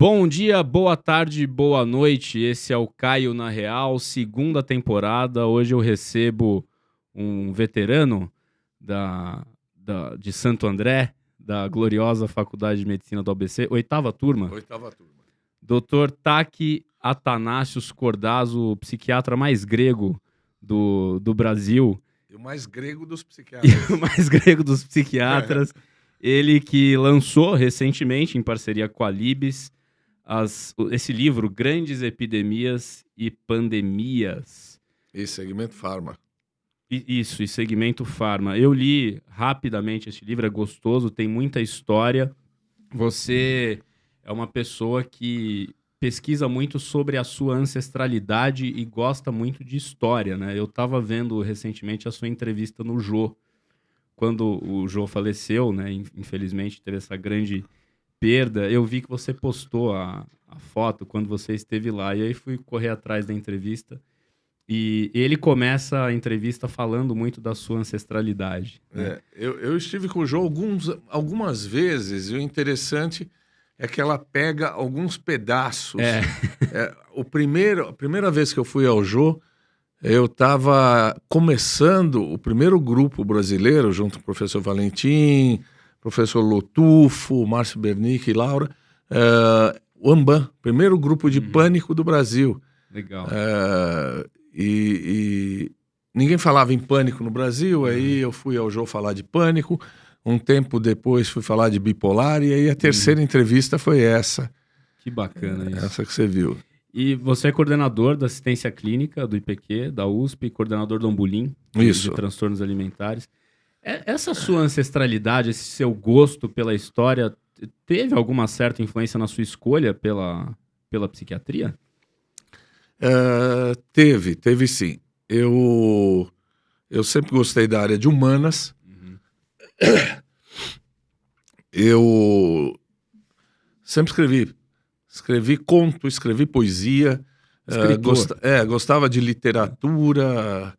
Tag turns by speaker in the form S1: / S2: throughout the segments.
S1: Bom dia, boa tarde, boa noite. Esse é o Caio na Real, segunda temporada. Hoje eu recebo um veterano de Santo André, da gloriosa Faculdade de Medicina do ABC, oitava turma. Dr. Taki Athanasios Cordazzo, o psiquiatra mais grego do Brasil.
S2: E o mais grego dos psiquiatras.
S1: E o mais grego dos psiquiatras. Ele que lançou recentemente, em parceria com a Libes, esse livro, Grandes Epidemias e Pandemias.
S2: E segmento Pharma.
S1: E segmento Pharma. Eu li rapidamente esse livro, é gostoso, tem muita história. Você é uma pessoa que pesquisa muito sobre a sua ancestralidade e gosta muito de história, né? Eu estava vendo recentemente a sua entrevista no Jô. Quando o Jô faleceu, né? Infelizmente teve essa grande perda. Eu vi que você postou a foto quando você esteve lá. E aí fui correr atrás da entrevista. E ele começa a entrevista falando muito da sua ancestralidade. Né?
S2: Eu estive com o Jô algumas vezes. E o interessante é que ela pega alguns pedaços. A primeira vez que eu fui ao Jô, eu estava começando o primeiro grupo brasileiro, junto com o professor Valentim, professor Lotufo, Márcio Bernic e Laura, o Amban, primeiro grupo de pânico do Brasil.
S1: Legal.
S2: E ninguém falava em pânico no Brasil, aí eu fui ao Jô falar de pânico, um tempo depois fui falar de bipolar, e aí a terceira entrevista foi essa.
S1: Que bacana isso.
S2: Essa que você viu.
S1: E você é coordenador da assistência clínica do IPQ, da USP, coordenador do Ambulim,
S2: de
S1: transtornos alimentares. Essa sua ancestralidade, esse seu gosto pela história, teve alguma certa influência na sua escolha pela psiquiatria?
S2: Teve sim. Eu sempre gostei da área de humanas. Eu sempre escrevi conto, escrevi poesia, gostava de literatura,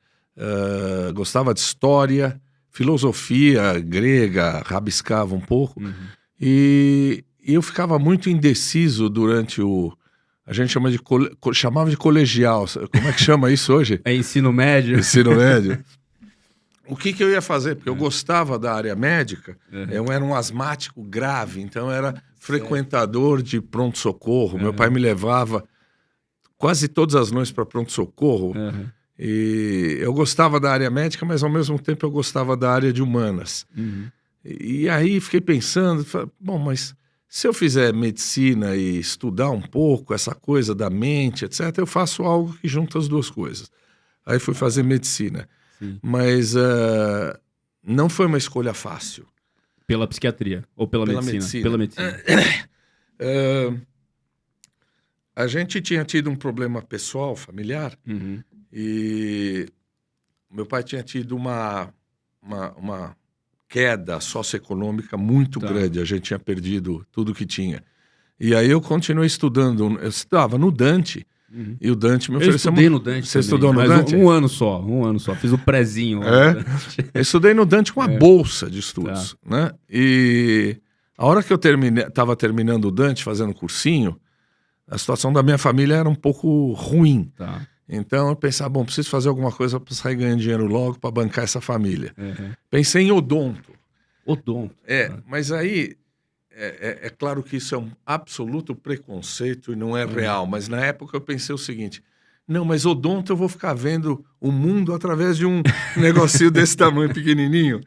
S2: gostava de história, filosofia grega, rabiscava um pouco. E eu ficava muito indeciso durante a gente chamava de colegial. Como é que chama isso hoje?
S1: É ensino médio.
S2: Ensino médio. O que eu ia fazer? Porque eu gostava da área médica, eu era um asmático grave, então eu era frequentador de pronto-socorro. Meu pai me levava quase todas as noites para pronto-socorro. E eu gostava da área médica, mas ao mesmo tempo eu gostava da área de humanas. E aí fiquei pensando, bom, mas se eu fizer medicina e estudar um pouco essa coisa da mente, etc., eu faço algo que junta as duas coisas. Aí fui fazer medicina.
S1: Sim.
S2: Mas não foi uma escolha fácil.
S1: Pela psiquiatria? Ou pela medicina? Pela medicina.
S2: A gente tinha tido um problema pessoal, familiar, e meu pai tinha tido uma queda socioeconômica muito grande. A gente tinha perdido tudo que tinha. E aí eu continuei estudando. Eu estudava no Dante. E o Dante me ofereceu...
S1: Eu estudei no Dante.
S2: Você estudou no Dante?
S1: Um ano só. Fiz o prézinho.
S2: Eu estudei no Dante com uma bolsa de estudos. Né? E a hora que eu estava terminando o Dante, fazendo cursinho, a situação da minha família era um pouco ruim. Então eu pensava, bom, preciso fazer alguma coisa para sair ganhando dinheiro logo para bancar essa família. Pensei em odonto. Mas aí... É claro que isso é um absoluto preconceito e não é real, mas na época eu pensei o seguinte, não, mas odonto eu vou ficar vendo o mundo através de um negocinho desse tamanho pequenininho.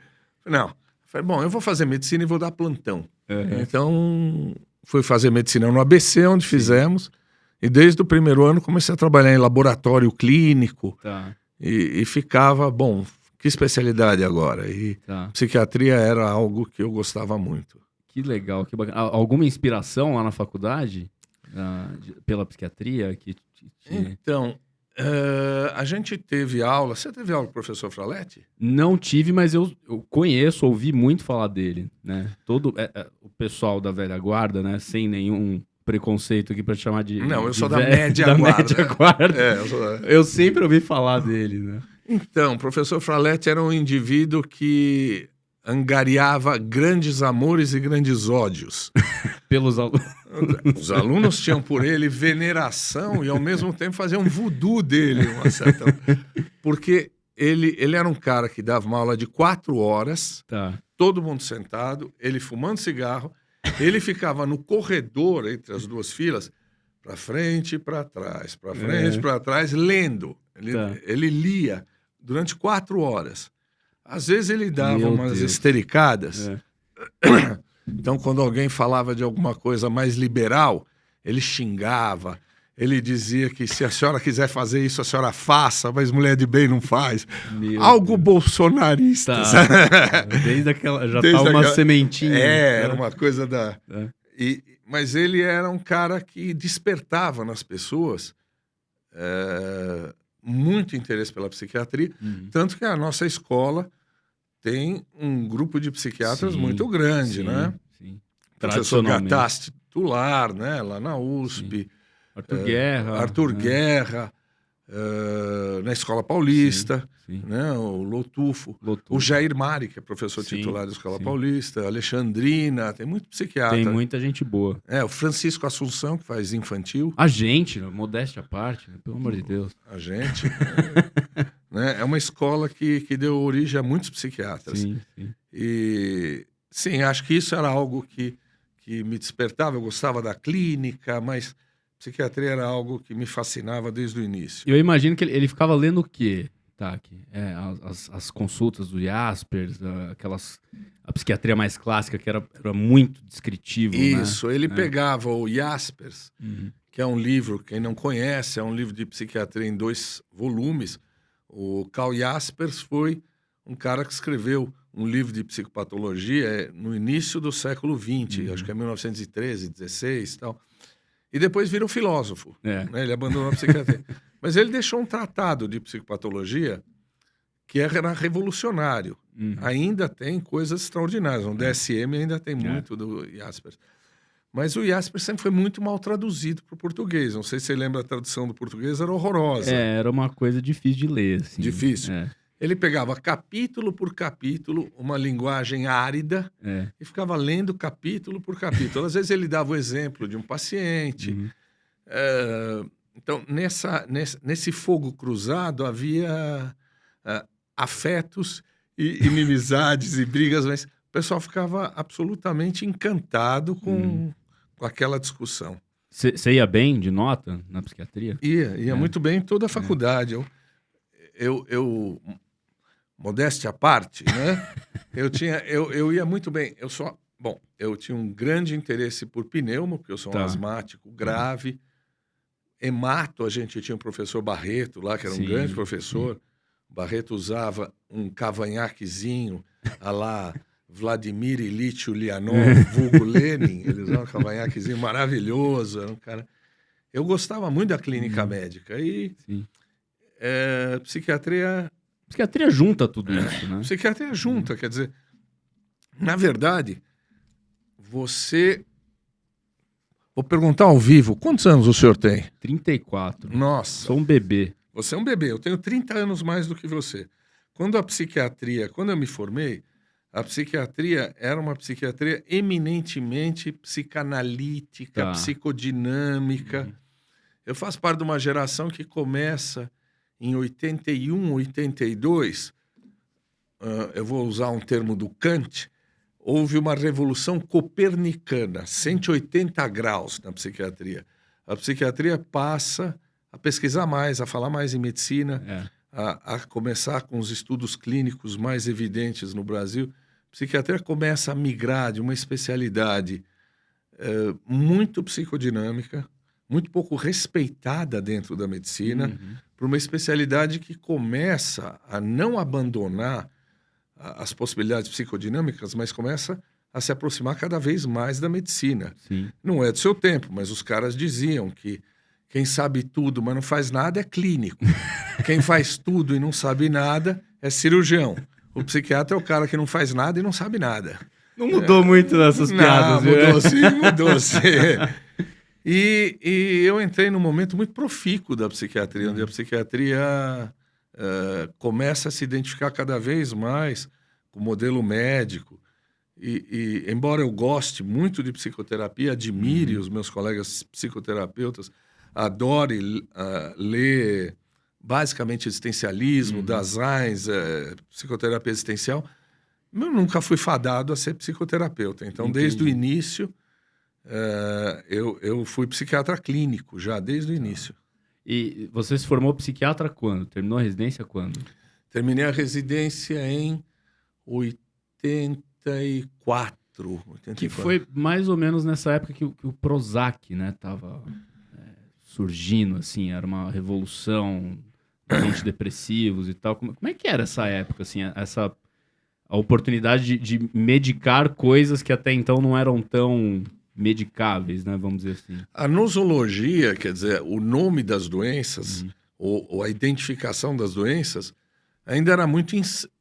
S2: Não, falei, bom, eu vou fazer medicina e vou dar plantão. Então fui fazer medicina no ABC, onde fizemos, e desde o primeiro ano comecei a trabalhar em laboratório clínico e ficava, bom, que especialidade agora? E psiquiatria era algo que eu gostava muito.
S1: Que legal, que bacana. Alguma inspiração lá na faculdade pela psiquiatria?
S2: Então, a gente teve aula... Você teve aula com o professor Fraletti?
S1: Não tive, mas eu conheço, ouvi muito falar dele. Né? Todo o pessoal da velha guarda, né? Sem nenhum preconceito aqui para te chamar de...
S2: Não, eu sou da média guarda.
S1: Eu sempre ouvi falar dele. Né?
S2: Então, o professor Fraletti era um indivíduo que... angariava grandes amores e grandes ódios.
S1: Pelos alunos.
S2: Os alunos tinham por ele veneração e, ao mesmo tempo, faziam um voodoo dele. Porque ele era um cara que dava uma aula de 4 horas, todo mundo sentado, ele fumando cigarro, ele ficava no corredor entre as 2 filas, para frente e para trás, para frente e para trás, lendo. Ele lia durante 4 horas. Às vezes ele dava umas estericadas. Então, quando alguém falava de alguma coisa mais liberal, ele xingava, ele dizia que se a senhora quiser fazer isso, a senhora faça, mas mulher de bem não faz. Algo bolsonarista.
S1: Desde aquela... Já tá uma sementinha.
S2: Era uma coisa da... Mas ele era um cara que despertava nas pessoas muito interesse pela psiquiatria, tanto que a nossa escola tem um grupo de psiquiatras muito grande, né?
S1: Sim.
S2: Professor Gatasti, titular, né? Lá na USP.
S1: Arthur Guerra.
S2: Na Escola Paulista, né? O Lotufo. O Jair Mari, que é professor titular da Escola Paulista. Alexandrina, tem muito psiquiatra.
S1: Tem muita gente boa.
S2: O Francisco Assunção, que faz infantil.
S1: A gente, modéstia à parte, né? Pelo amor de Deus.
S2: A gente... né? É uma escola que deu origem a muitos psiquiatras. E, sim, acho que isso era algo que me despertava. Eu gostava da clínica, mas psiquiatria era algo que me fascinava desde o início.
S1: Eu imagino que ele ficava lendo o quê, Taki? As consultas do Jaspers, a psiquiatria mais clássica, que era muito descritivo.
S2: Isso, ele pegava o Jaspers, que é um livro, quem não conhece, é um livro de psiquiatria em 2 volumes. O Karl Jaspers foi um cara que escreveu um livro de psicopatologia no início do século XX, acho que é 1913, 16 e tal. E depois virou filósofo. Né? Ele abandonou a psiquiatria. Mas ele deixou um tratado de psicopatologia que era revolucionário. Ainda tem coisas extraordinárias. No DSM ainda tem muito do Jaspers. Mas o Jaspers sempre foi muito mal traduzido para o português. Não sei se você lembra, a tradução do português era horrorosa.
S1: Era uma coisa difícil de ler. Assim.
S2: Difícil. Ele pegava capítulo por capítulo, uma linguagem árida, e ficava lendo capítulo por capítulo. Às vezes ele dava o exemplo de um paciente. Então, nesse fogo cruzado havia afetos e inimizades e brigas, mas o pessoal ficava absolutamente encantado com aquela discussão.
S1: Você ia bem de nota na psiquiatria?
S2: Ia muito bem em toda a faculdade. Eu modéstia à parte, né? eu ia muito bem. Eu tinha um grande interesse por pneumo, porque eu sou um asmático grave. Hemato, a gente tinha um professor Barreto lá, que era um grande professor. Barreto usava um cavanhaquezinho a lá Vladimir Ilyich Ulyanov, vulgo Lenin. Ele usava um cavanhaquezinho maravilhoso. Era um cara... Eu gostava muito da clínica médica. E psiquiatria...
S1: Psiquiatria junta tudo isso, né?
S2: Psiquiatria junta, quer dizer... Na verdade, você... Vou perguntar ao vivo, quantos anos o senhor tem?
S1: 34.
S2: Nossa.
S1: Sou um bebê.
S2: Você é um bebê, eu tenho 30 anos mais do que você. Quando eu me formei, a psiquiatria era uma psiquiatria eminentemente psicanalítica, psicodinâmica. Eu faço parte de uma geração que começa em 81, 82, eu vou usar um termo do Kant, houve uma revolução copernicana, 180 graus na psiquiatria. A psiquiatria passa a pesquisar mais, a falar mais em medicina, a começar com os estudos clínicos mais evidentes no Brasil. A psiquiatria começa a migrar de uma especialidade muito psicodinâmica, muito pouco respeitada dentro da medicina, para uma especialidade que começa a não abandonar as possibilidades psicodinâmicas, mas começa a se aproximar cada vez mais da medicina.
S1: Sim.
S2: Não é do seu tempo, mas os caras diziam que quem sabe tudo, mas não faz nada, é clínico. Quem faz tudo e não sabe nada é cirurgião. O psiquiatra é o cara que não faz nada e não sabe nada.
S1: Não mudou muito nessas piadas.
S2: Não, mudou sim. E eu entrei num momento muito profícuo da psiquiatria, onde a psiquiatria começa a se identificar cada vez mais com o modelo médico. embora eu goste muito de psicoterapia, admire os meus colegas psicoterapeutas, adore ler basicamente existencialismo, Dasein, psicoterapia existencial, eu nunca fui fadado a ser psicoterapeuta. Então, desde o início, eu fui psiquiatra clínico, já desde o início.
S1: E você se formou psiquiatra quando? Terminou a residência quando?
S2: Terminei a residência em 84.
S1: Que foi mais ou menos nessa época que o Prozac, né, tava surgindo, assim, era uma revolução dos antidepressivos e tal. Como é que era essa época, assim, a oportunidade de medicar coisas que até então não eram tão medicáveis, né, vamos dizer assim?
S2: A nosologia, quer dizer, o nome das doenças, ou a identificação das doenças, ainda era muito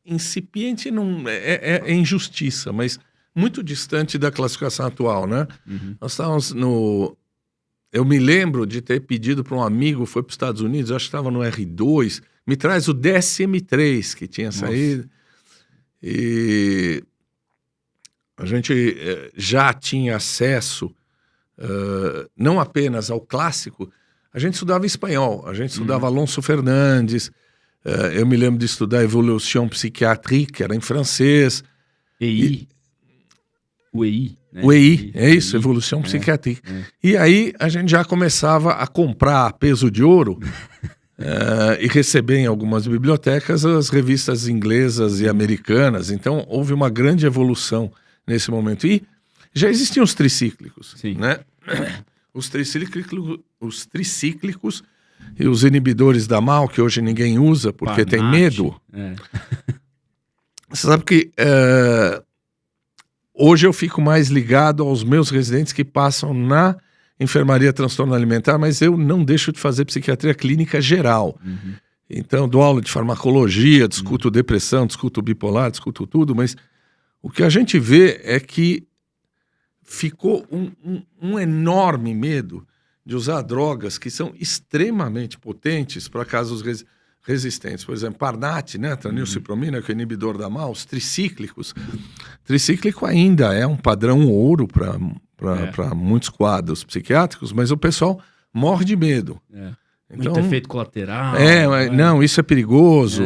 S2: incipiente, não é injustiça, mas muito distante da classificação atual, né? Nós estávamos eu me lembro de ter pedido para um amigo, foi para os Estados Unidos, eu acho que estava no R2, me traz o DSM-3 que tinha saído. E a gente já tinha acesso não apenas ao clássico, a gente estudava espanhol, a gente estudava Alonso Fernandes, eu me lembro de estudar Evolution Psychiatrique, que era em francês.
S1: O EI, né?
S2: O EI, é isso, Evolution Psychiatrique. E aí a gente já começava a comprar a peso de ouro e receber em algumas bibliotecas as revistas inglesas e americanas. Então houve uma grande evolução nesse momento. E já existiam os tricíclicos, né? Os tricíclicos e os inibidores da MAO, que hoje ninguém usa porque tem medo. Você sabe que hoje eu fico mais ligado aos meus residentes que passam na enfermaria transtorno alimentar, mas eu não deixo de fazer psiquiatria clínica geral. Então, dou aula de farmacologia, discuto depressão, discuto bipolar, discuto tudo, mas o que a gente vê é que ficou um enorme medo de usar drogas que são extremamente potentes para casos resistentes. Por exemplo, Parnat, né, tranilcipromina, que é o inibidor da MAO, os tricíclicos. Tricíclico ainda é um padrão ouro para muitos quadros psiquiátricos, mas o pessoal morre de medo.
S1: Então, muito efeito colateral.
S2: Não, isso é perigoso.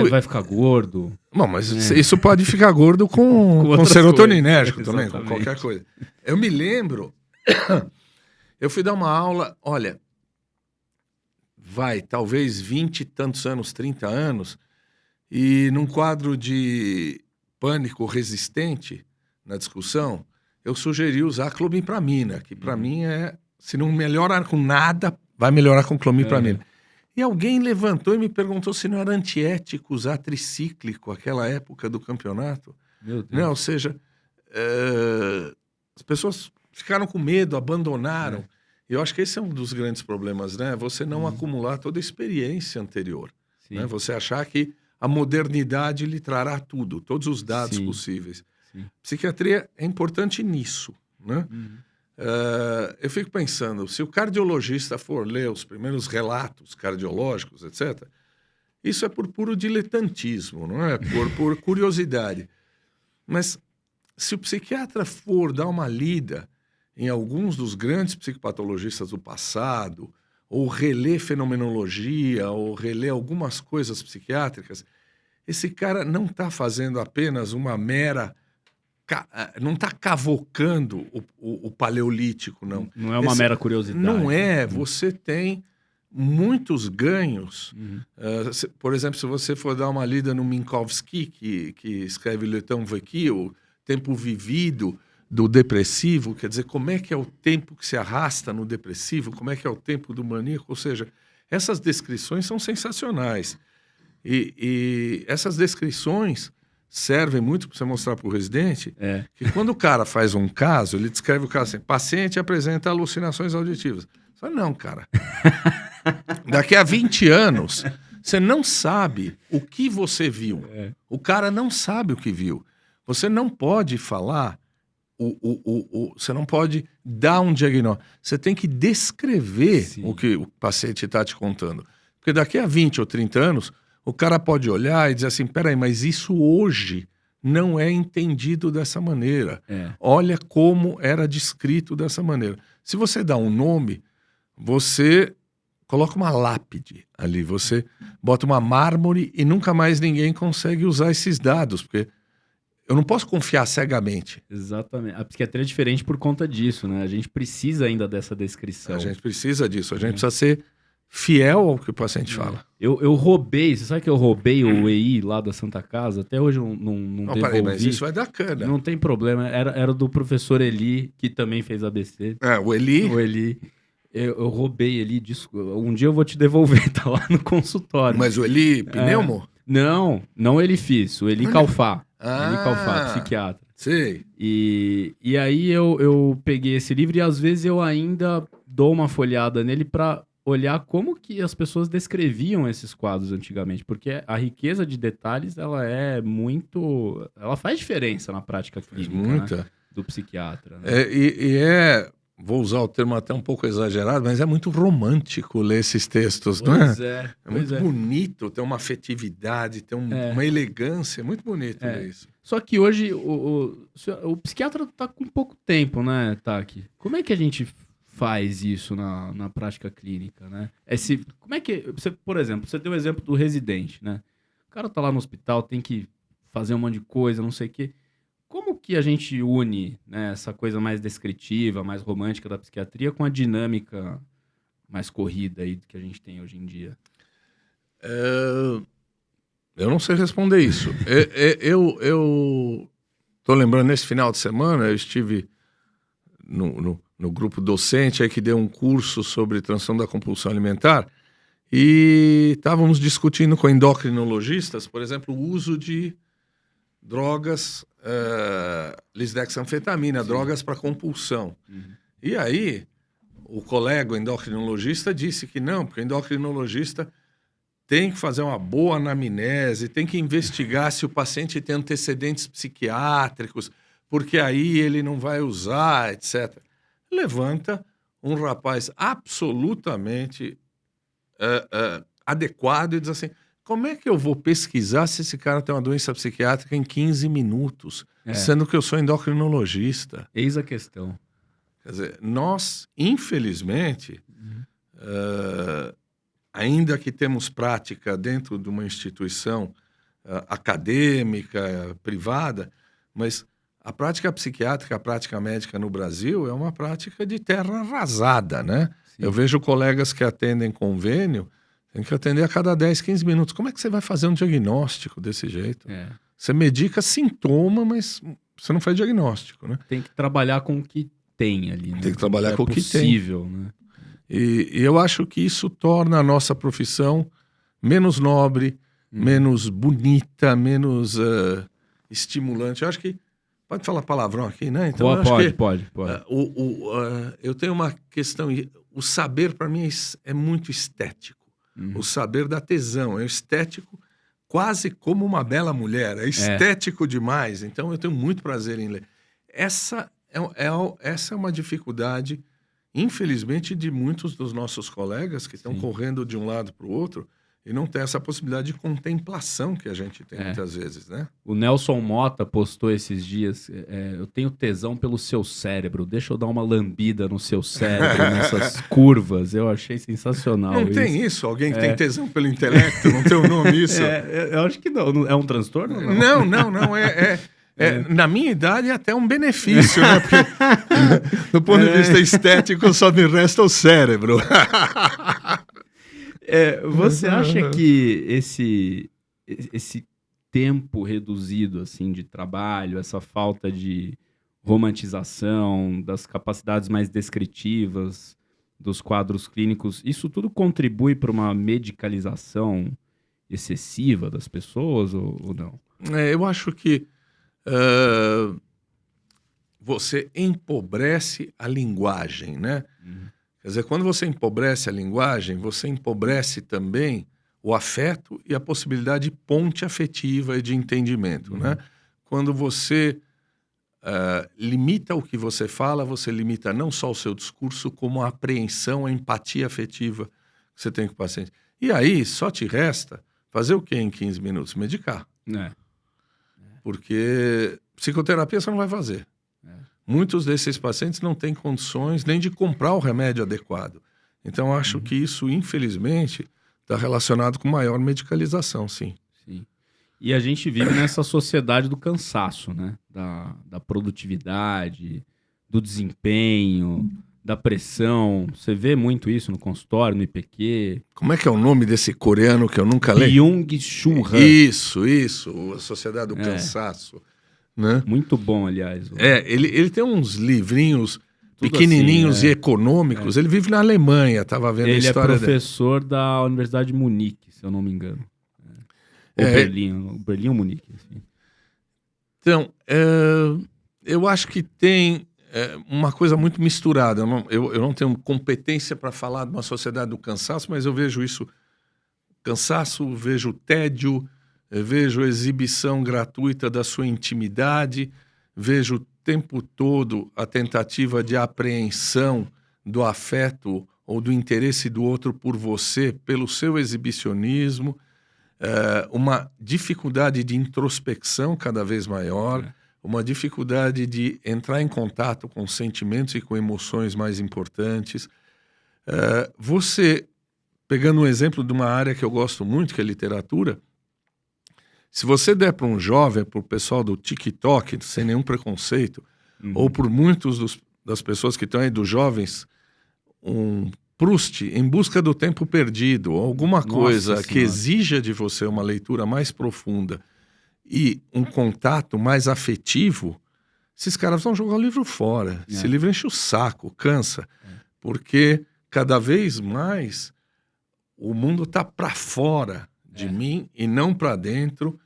S1: Vai ficar gordo.
S2: Bom, mas isso pode ficar gordo com serotoninérgico também, com qualquer coisa. Eu me lembro, eu fui dar uma aula, olha, talvez 20 e tantos anos, 30 anos, e num quadro de pânico resistente na discussão, eu sugeri usar clomipramina, que para mim se não melhora com nada, vai melhorar com clomipramina. E alguém levantou e me perguntou se não era antiético usar tricíclico naquela época do campeonato.
S1: Meu Deus.
S2: Não, ou seja, as pessoas ficaram com medo, abandonaram. E eu acho que esse é um dos grandes problemas, né? Você não acumular toda a experiência anterior. Né? Você achar que a modernidade lhe trará tudo, todos os dados possíveis. Psiquiatria é importante nisso, né? Eu fico pensando, se o cardiologista for ler os primeiros relatos cardiológicos, etc., isso é por puro diletantismo, não é? Por curiosidade. Mas se o psiquiatra for dar uma lida em alguns dos grandes psicopatologistas do passado, ou reler fenomenologia, ou reler algumas coisas psiquiátricas, esse cara não está fazendo apenas uma mera... não está cavocando o paleolítico, não.
S1: Não é uma mera curiosidade.
S2: Não é. Você tem muitos ganhos. Por exemplo, se você for dar uma lida no Minkowski, que escreve Le Temps Vécu, o tempo vivido do depressivo, quer dizer, como é que é o tempo que se arrasta no depressivo, como é que é o tempo do maníaco, ou seja, essas descrições são sensacionais. E essas descrições servem muito para você mostrar para o residente que quando o cara faz um caso, ele descreve o caso assim, paciente apresenta alucinações auditivas. Só não, cara. Daqui a 20 anos, você não sabe o que você viu. O cara não sabe o que viu. Você não pode falar, você não pode dar um diagnóstico. Você tem que descrever o que o paciente está te contando. Porque daqui a 20 ou 30 anos, o cara pode olhar e dizer assim, peraí, mas isso hoje não é entendido dessa maneira. Olha como era descrito dessa maneira. Se você dá um nome, você coloca uma lápide ali, você bota uma mármore e nunca mais ninguém consegue usar esses dados, porque eu não posso confiar cegamente.
S1: Exatamente. A psiquiatria é diferente por conta disso, né? A gente precisa ainda dessa descrição.
S2: A gente precisa disso, a gente precisa ser fiel ao que o paciente fala.
S1: Eu roubei, você sabe que eu roubei o EI lá da Santa Casa? Até hoje eu não devolvi.
S2: Peraí, mas isso vai dar cana.
S1: Não tem problema, era do professor Eli, que também fez ABC.
S2: O Eli?
S1: O Eli. Eu roubei Eli, um dia eu vou te devolver, tá lá no consultório.
S2: Mas o Eli pneumo?
S1: Não Eli Fiz, o Eli Calfá. Eli Calfá, psiquiatra.
S2: Sei.
S1: E aí eu peguei esse livro e às vezes eu ainda dou uma folhada nele para olhar como que as pessoas descreviam esses quadros antigamente, porque a riqueza de detalhes, ela faz diferença na prática clínica,
S2: muita.
S1: Né? Do psiquiatra. Né?
S2: Vou usar o termo até um pouco exagerado, mas é muito romântico ler esses textos, não é? É muito bonito, tem uma afetividade, tem uma elegância, é muito bonito ler isso.
S1: Só que hoje o psiquiatra está com pouco tempo, né, Taki? Como é que a gente faz isso na prática clínica, né? Como é que, por exemplo, você deu o exemplo do residente, né? O cara tá lá no hospital, tem que fazer um monte de coisa, não sei o quê. Como que a gente une, né, essa coisa mais descritiva, mais romântica da psiquiatria com a dinâmica mais corrida aí que a gente tem hoje em dia?
S2: Eu não sei responder isso. Eu tô lembrando, nesse final de semana, eu estive no grupo docente aí que deu um curso sobre transtorno da compulsão alimentar e estávamos discutindo com endocrinologistas, por exemplo, o uso de drogas, lisdexanfetamina, drogas para compulsão. E aí, o colega endocrinologista disse que não, porque o endocrinologista tem que fazer uma boa anamnese, tem que investigar se o paciente tem antecedentes psiquiátricos, porque aí ele não vai usar, etc. Levanta um rapaz absolutamente adequado e diz assim: como é que eu vou pesquisar se esse cara tem uma doença psiquiátrica em 15 minutos, sendo que eu sou endocrinologista?
S1: Eis a questão.
S2: Quer dizer, nós, infelizmente, ainda que temos prática dentro de uma instituição acadêmica, privada, mas a prática psiquiátrica, a prática médica no Brasil é uma prática de terra arrasada, né? Sim. Eu vejo colegas que atendem convênio, tem que atender a cada 10, 15 minutos. Como é que você vai fazer um diagnóstico desse jeito? Você medica sintoma, mas você não faz diagnóstico, né?
S1: Tem que trabalhar com o que tem ali, né?
S2: Tem que trabalhar com o que tem.
S1: Possível, né?
S2: E eu acho que isso torna a nossa profissão menos nobre, menos bonita, menos estimulante. Eu acho que... Pode falar palavrão aqui, né? Então,
S1: pode.
S2: Eu tenho uma questão... O saber, para mim, é muito estético. O saber dá tesão. É estético quase como uma bela mulher. É estético demais. Então, eu tenho muito prazer em ler. Essa é uma dificuldade, infelizmente, de muitos dos nossos colegas que estão correndo de um lado para o outro e não tem essa possibilidade de contemplação que a gente tem muitas vezes, né?
S1: O Nelson Mota postou esses dias, eu tenho tesão pelo seu cérebro, deixa eu dar uma lambida no seu cérebro, nessas curvas. Eu achei sensacional.
S2: Não tem isso? Alguém que tem tesão pelo intelecto? Não tem o nome isso?
S1: Eu acho que não. É um transtorno?
S2: Não. Na minha idade é até um benefício, né? Porque do ponto de vista estético só me resta o cérebro.
S1: Você acha que esse tempo reduzido assim, de trabalho, essa falta de romantização, das capacidades mais descritivas dos quadros clínicos, isso tudo contribui para uma medicalização excessiva das pessoas ou não?
S2: Eu acho que você empobrece a linguagem, né? Quer dizer, quando você empobrece a linguagem, você empobrece também o afeto e a possibilidade de ponte afetiva e de entendimento, né? Quando você limita o que você fala, você limita não só o seu discurso, como a apreensão, a empatia afetiva que você tem com o paciente. E aí, só te resta fazer o quê em 15 minutos? Medicar. porque psicoterapia você não vai fazer. Muitos desses pacientes não têm condições nem de comprar o remédio adequado. Então, acho que isso, infelizmente, está relacionado com maior medicalização, sim.
S1: Sim. E a gente vive nessa sociedade do cansaço, né? Da produtividade, do desempenho, da pressão. Você vê muito isso no consultório, no IPQ.
S2: Como é que é o nome desse coreano que eu nunca leio?
S1: Byung-Chul Han.
S2: Isso, a sociedade do cansaço. Né?
S1: Muito bom, aliás.
S2: Ele tem uns livrinhos pequenininhos e econômicos. Ele vive na Alemanha, estava vendo a história
S1: dele. Ele é professor da Universidade de Munique, se eu não me engano. Berlim ou Munique. Assim.
S2: Então, eu acho que tem uma coisa muito misturada. Eu não tenho competência para falar de uma sociedade do cansaço, mas eu vejo isso, cansaço, vejo tédio, vejo exibição gratuita da sua intimidade, vejo o tempo todo a tentativa de apreensão do afeto ou do interesse do outro por você, pelo seu exibicionismo, uma dificuldade de introspecção cada vez maior, uma dificuldade de entrar em contato com sentimentos e com emoções mais importantes. Você, pegando um exemplo de uma área que eu gosto muito, que é literatura, se você der para um jovem, para o pessoal do TikTok, sem nenhum preconceito, ou por muitos das pessoas que estão aí, dos jovens, um Proust, Em Busca do Tempo Perdido, alguma coisa que exija de você uma leitura mais profunda e um contato mais afetivo, esses caras vão jogar o livro fora. Esse livro enche o saco, cansa, porque cada vez mais o mundo está para fora de mim e não para dentro.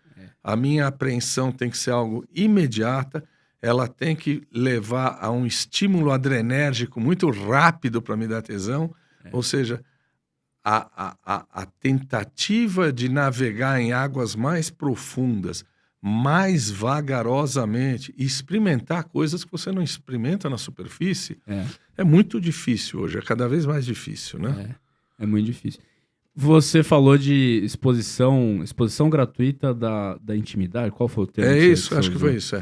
S2: A minha apreensão tem que ser algo imediata, ela tem que levar a um estímulo adrenérgico muito rápido para me dar tesão, ou seja, a tentativa de navegar em águas mais profundas, mais vagarosamente, e experimentar coisas que você não experimenta na superfície, é muito difícil hoje, é cada vez mais difícil, né?
S1: É muito difícil. Você falou de exposição gratuita da intimidade. Qual foi o termo?
S2: Isso, acho que foi isso,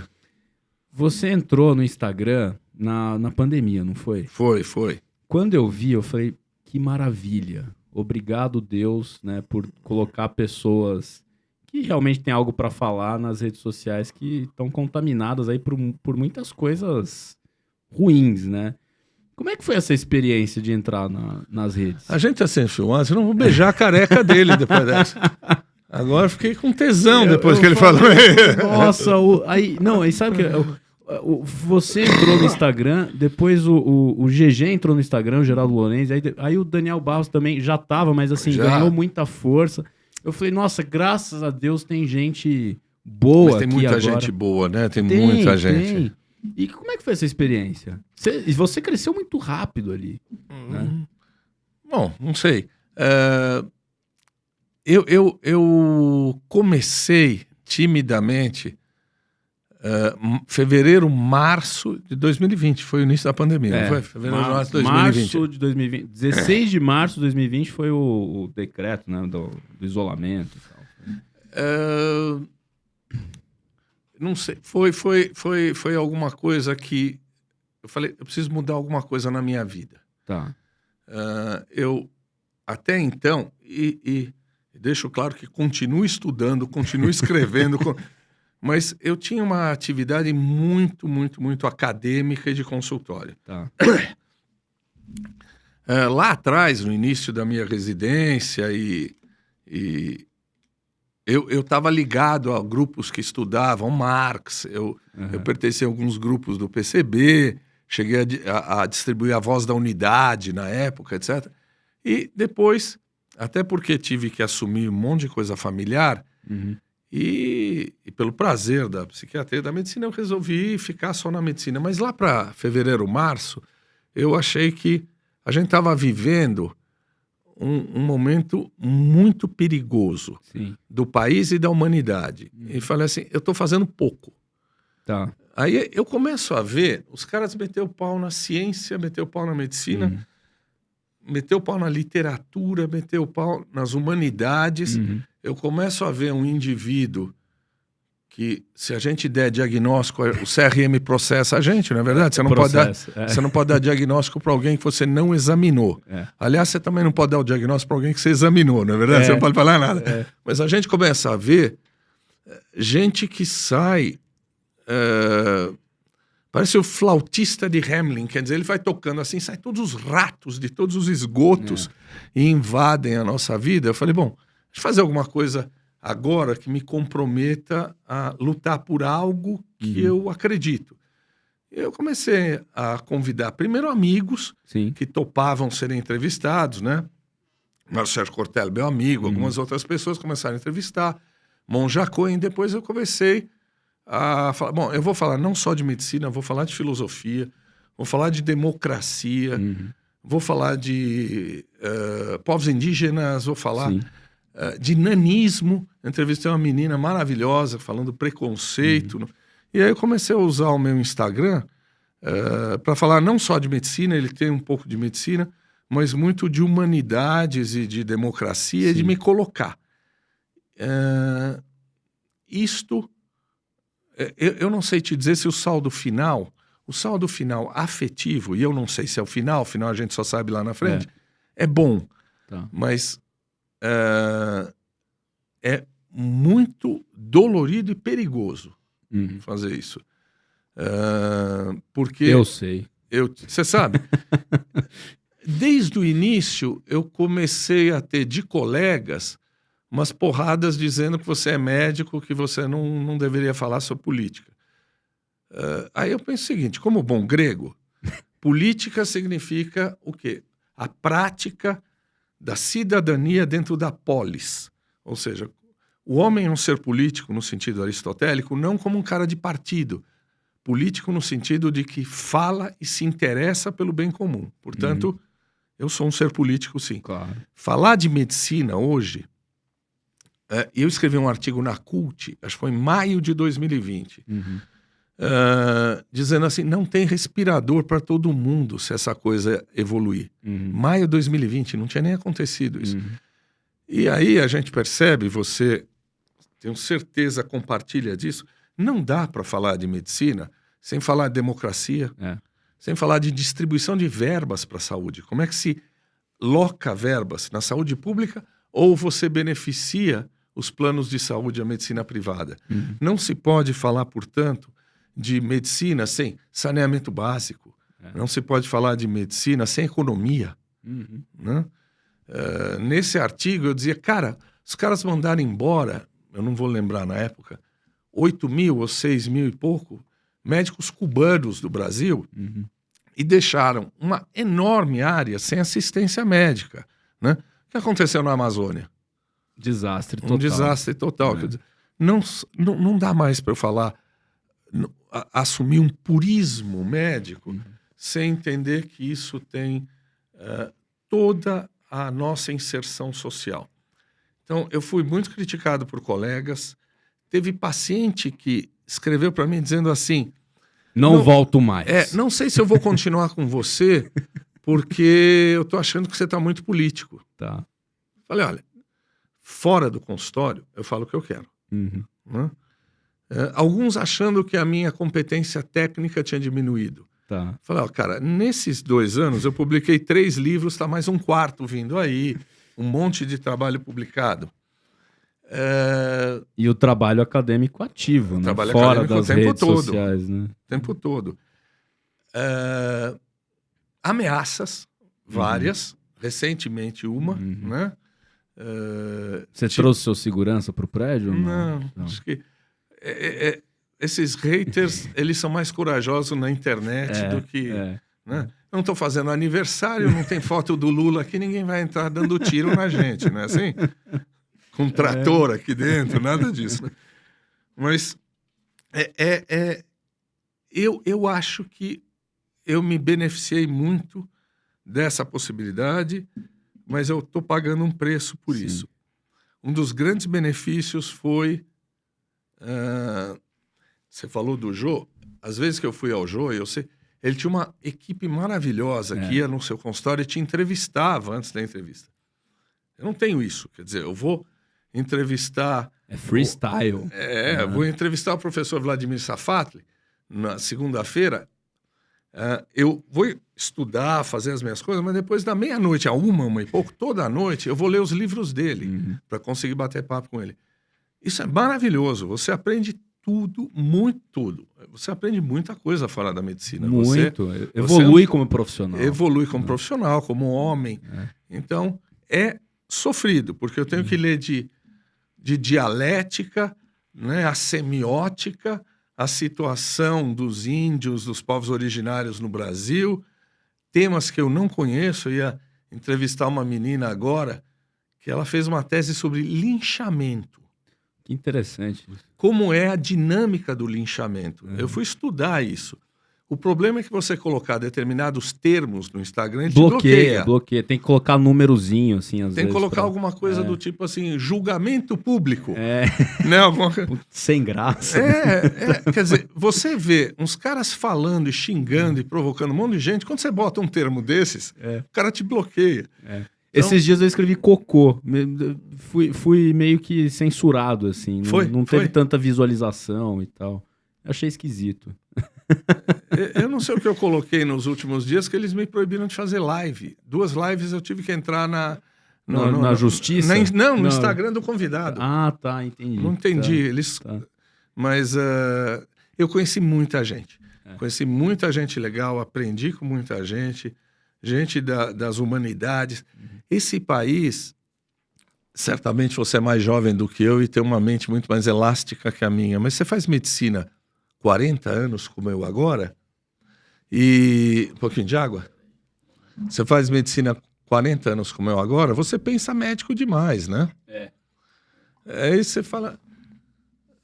S1: Você entrou no Instagram na pandemia, não foi?
S2: Foi.
S1: Quando eu vi, eu falei, que maravilha. Obrigado, Deus, né, por colocar pessoas que realmente têm algo para falar nas redes sociais que estão contaminadas aí por muitas coisas ruins, né? Como é que foi essa experiência de entrar nas redes?
S2: A gente tá sendo filmado, você não vou beijar a careca dele depois dessa. Agora eu fiquei com tesão depois que ele falou.
S1: Nossa, aí sabe que você entrou no Instagram, depois o GG entrou no Instagram, o Geraldo Lorenzi, aí o Daniel Barros também já tava, mas assim, ganhou muita força. Eu falei, nossa, graças a Deus tem gente boa.
S2: Mas tem muita gente boa, né? Tem muita gente.
S1: E como é que foi essa experiência? Você cresceu muito rápido ali. Né?
S2: Bom, não sei. Eu comecei timidamente fevereiro, março de 2020. Foi o início da pandemia, não foi? Fevereiro, março de 2020.
S1: Março de 2020. 16 de março de 2020 foi o decreto, né, do isolamento e tal.
S2: Não sei, foi alguma coisa que eu falei, eu preciso mudar alguma coisa na minha vida.
S1: Tá.
S2: Eu, até então, e deixo claro que continuo estudando, continuo escrevendo, mas eu tinha uma atividade muito, muito, muito acadêmica e de consultório.
S1: Tá.
S2: Lá atrás, no início da minha residência, eu estava ligado a grupos que estudavam Marx, eu pertencia a alguns grupos do PCB, cheguei a distribuir a Voz da Unidade na época, etc. E depois, até porque tive que assumir um monte de coisa familiar, e pelo prazer da psiquiatria e da medicina, eu resolvi ficar só na medicina. Mas lá para fevereiro, março, eu achei que a gente estava vivendo um momento muito perigoso do país e da humanidade. E falei assim, eu estou fazendo pouco.
S1: Tá.
S2: Aí eu começo a ver, os caras meteu o pau na ciência, meteu o pau na medicina, meteu o pau na literatura, meteu o pau nas humanidades. Eu começo a ver um indivíduo que se a gente der diagnóstico, o CRM processa a gente, não é verdade? Você não pode dar diagnóstico para alguém que você não examinou. Aliás, você também não pode dar o diagnóstico para alguém que você examinou, não é verdade? Você não pode falar nada. Mas a gente começa a ver gente que sai... parece o flautista de Hamelin, quer dizer, ele vai tocando assim, sai todos os ratos de todos os esgotos e invadem a nossa vida. Eu falei, bom, deixa eu fazer alguma coisa agora que me comprometa a lutar por algo que eu acredito. Eu comecei a convidar primeiro amigos que topavam serem entrevistados, né? Marcelo Cortella, meu amigo, algumas outras pessoas começaram a entrevistar, Monja Cohen, depois eu comecei a falar, bom, eu vou falar não só de medicina, vou falar de filosofia, vou falar de democracia, vou falar de povos indígenas, vou falar de nanismo. Entrevistei uma menina maravilhosa falando preconceito. E aí eu comecei a usar o meu Instagram para falar não só de medicina, ele tem um pouco de medicina, mas muito de humanidades e de democracia, e de me colocar. Eu não sei te dizer se o saldo final afetivo, e eu não sei se é o final a gente só sabe lá na frente, é bom. Mas é muito dolorido e perigoso fazer isso. Porque...
S1: Eu sei.
S2: Você sabe? Desde o início, eu comecei a ter de colegas umas porradas dizendo que você é médico, que você não deveria falar sobre política. Aí eu penso o seguinte, como bom grego, política significa o quê? A prática da cidadania dentro da polis. Ou seja, o homem é um ser político no sentido aristotélico, não como um cara de partido. Político no sentido de que fala e se interessa pelo bem comum. Portanto, eu sou um ser político, sim.
S1: Claro.
S2: Falar de medicina hoje... eu escrevi um artigo na Cult, acho que foi em maio de 2020, dizendo assim, não tem respirador para todo mundo se essa coisa evoluir. Maio de 2020, não tinha nem acontecido isso. E aí a gente percebe, você, tenho certeza, compartilha disso, não dá para falar de medicina sem falar de democracia, sem falar de distribuição de verbas para a saúde. Como é que se loca verbas na saúde pública ou você beneficia os planos de saúde e a medicina privada? Não se pode falar, portanto, de medicina sem saneamento básico. Não se pode falar de medicina sem economia. Né? Nesse artigo eu dizia, cara, os caras mandaram embora, eu não vou lembrar na época, 8 mil ou 6 mil e pouco médicos cubanos do Brasil e deixaram uma enorme área sem assistência médica. Né? O que aconteceu na Amazônia?
S1: Desastre total.
S2: Um desastre total. Quer dizer, não dá mais para eu falar, assumir um purismo médico sem entender que isso tem toda a nossa inserção social. Então, eu fui muito criticado por colegas. Teve paciente que escreveu para mim dizendo assim...
S1: Não volto mais.
S2: Não sei se eu vou continuar com você, porque eu estou achando que você está muito político.
S1: Tá.
S2: Falei, olha, fora do consultório, eu falo o que eu quero. Né? Alguns achando que a minha competência técnica tinha diminuído.
S1: Tá.
S2: Falei, ó, cara, nesses 2 anos eu publiquei 3 livros, está mais um 4º vindo aí, um monte de trabalho publicado.
S1: E o trabalho acadêmico ativo, né?
S2: Trabalho
S1: fora
S2: acadêmico
S1: das redes sociais, né?
S2: O tempo todo. Ameaças, várias, recentemente uma, né?
S1: Você trouxe sua segurança para o prédio?
S2: Não, acho que esses haters, eles são mais corajosos na internet do que... Né? Não estou fazendo aniversário, não tem foto do Lula aqui, ninguém vai entrar dando tiro na gente, não é assim? Com um trator aqui dentro, nada disso. Né? Mas eu acho que eu me beneficiei muito dessa possibilidade, mas eu estou pagando um preço por isso. Um dos grandes benefícios foi... você falou do Jô. Às vezes que eu fui ao Jô, eu sei, ele tinha uma equipe maravilhosa que ia no seu consultório e te entrevistava antes da entrevista. Eu não tenho isso. Quer dizer, eu vou entrevistar
S1: É freestyle.
S2: Vou entrevistar o professor Vladimir Safatli na segunda-feira. Eu vou estudar, fazer as minhas coisas, mas depois da meia-noite a uma e pouco, toda noite, eu vou ler os livros dele para conseguir bater papo com ele. Isso é maravilhoso. Você aprende tudo, muito tudo. Você aprende muita coisa fora da medicina.
S1: Muito. Evolui como profissional.
S2: Evolui como profissional, como homem. Então, é sofrido, porque eu tenho que ler de dialética, né, a semiótica, a situação dos índios, dos povos originários no Brasil, temas que eu não conheço. Eu ia entrevistar uma menina agora que ela fez uma tese sobre linchamento.
S1: Que interessante.
S2: Como é a dinâmica do linchamento. Eu fui estudar isso. O problema é que você colocar determinados termos no Instagram, ele bloqueia.
S1: Tem que colocar númerozinho, assim, às vezes.
S2: Tem que colocar alguma coisa do tipo assim, julgamento público. Né?
S1: Sem graça.
S2: Quer dizer, você vê uns caras falando e xingando e provocando um monte de gente, quando você bota um termo desses, o cara te bloqueia. Então,
S1: esses dias eu escrevi cocô. Fui meio que censurado, assim. Não teve tanta visualização e tal. Achei esquisito.
S2: Eu não sei o que eu coloquei nos últimos dias, que eles me proibiram de fazer live. 2 lives eu tive que entrar na
S1: justiça?
S2: No Instagram do convidado.
S1: Ah, tá, entendi.
S2: Não entendi. Mas eu conheci muita gente. Conheci muita gente legal, aprendi com muita gente das humanidades. Esse país, certamente você é mais jovem do que eu e tem uma mente muito mais elástica que a minha, mas você faz medicina 40 anos, como eu agora, e... Um pouquinho de água? Você faz medicina 40 anos, como eu agora, você pensa médico demais, né? Aí você fala...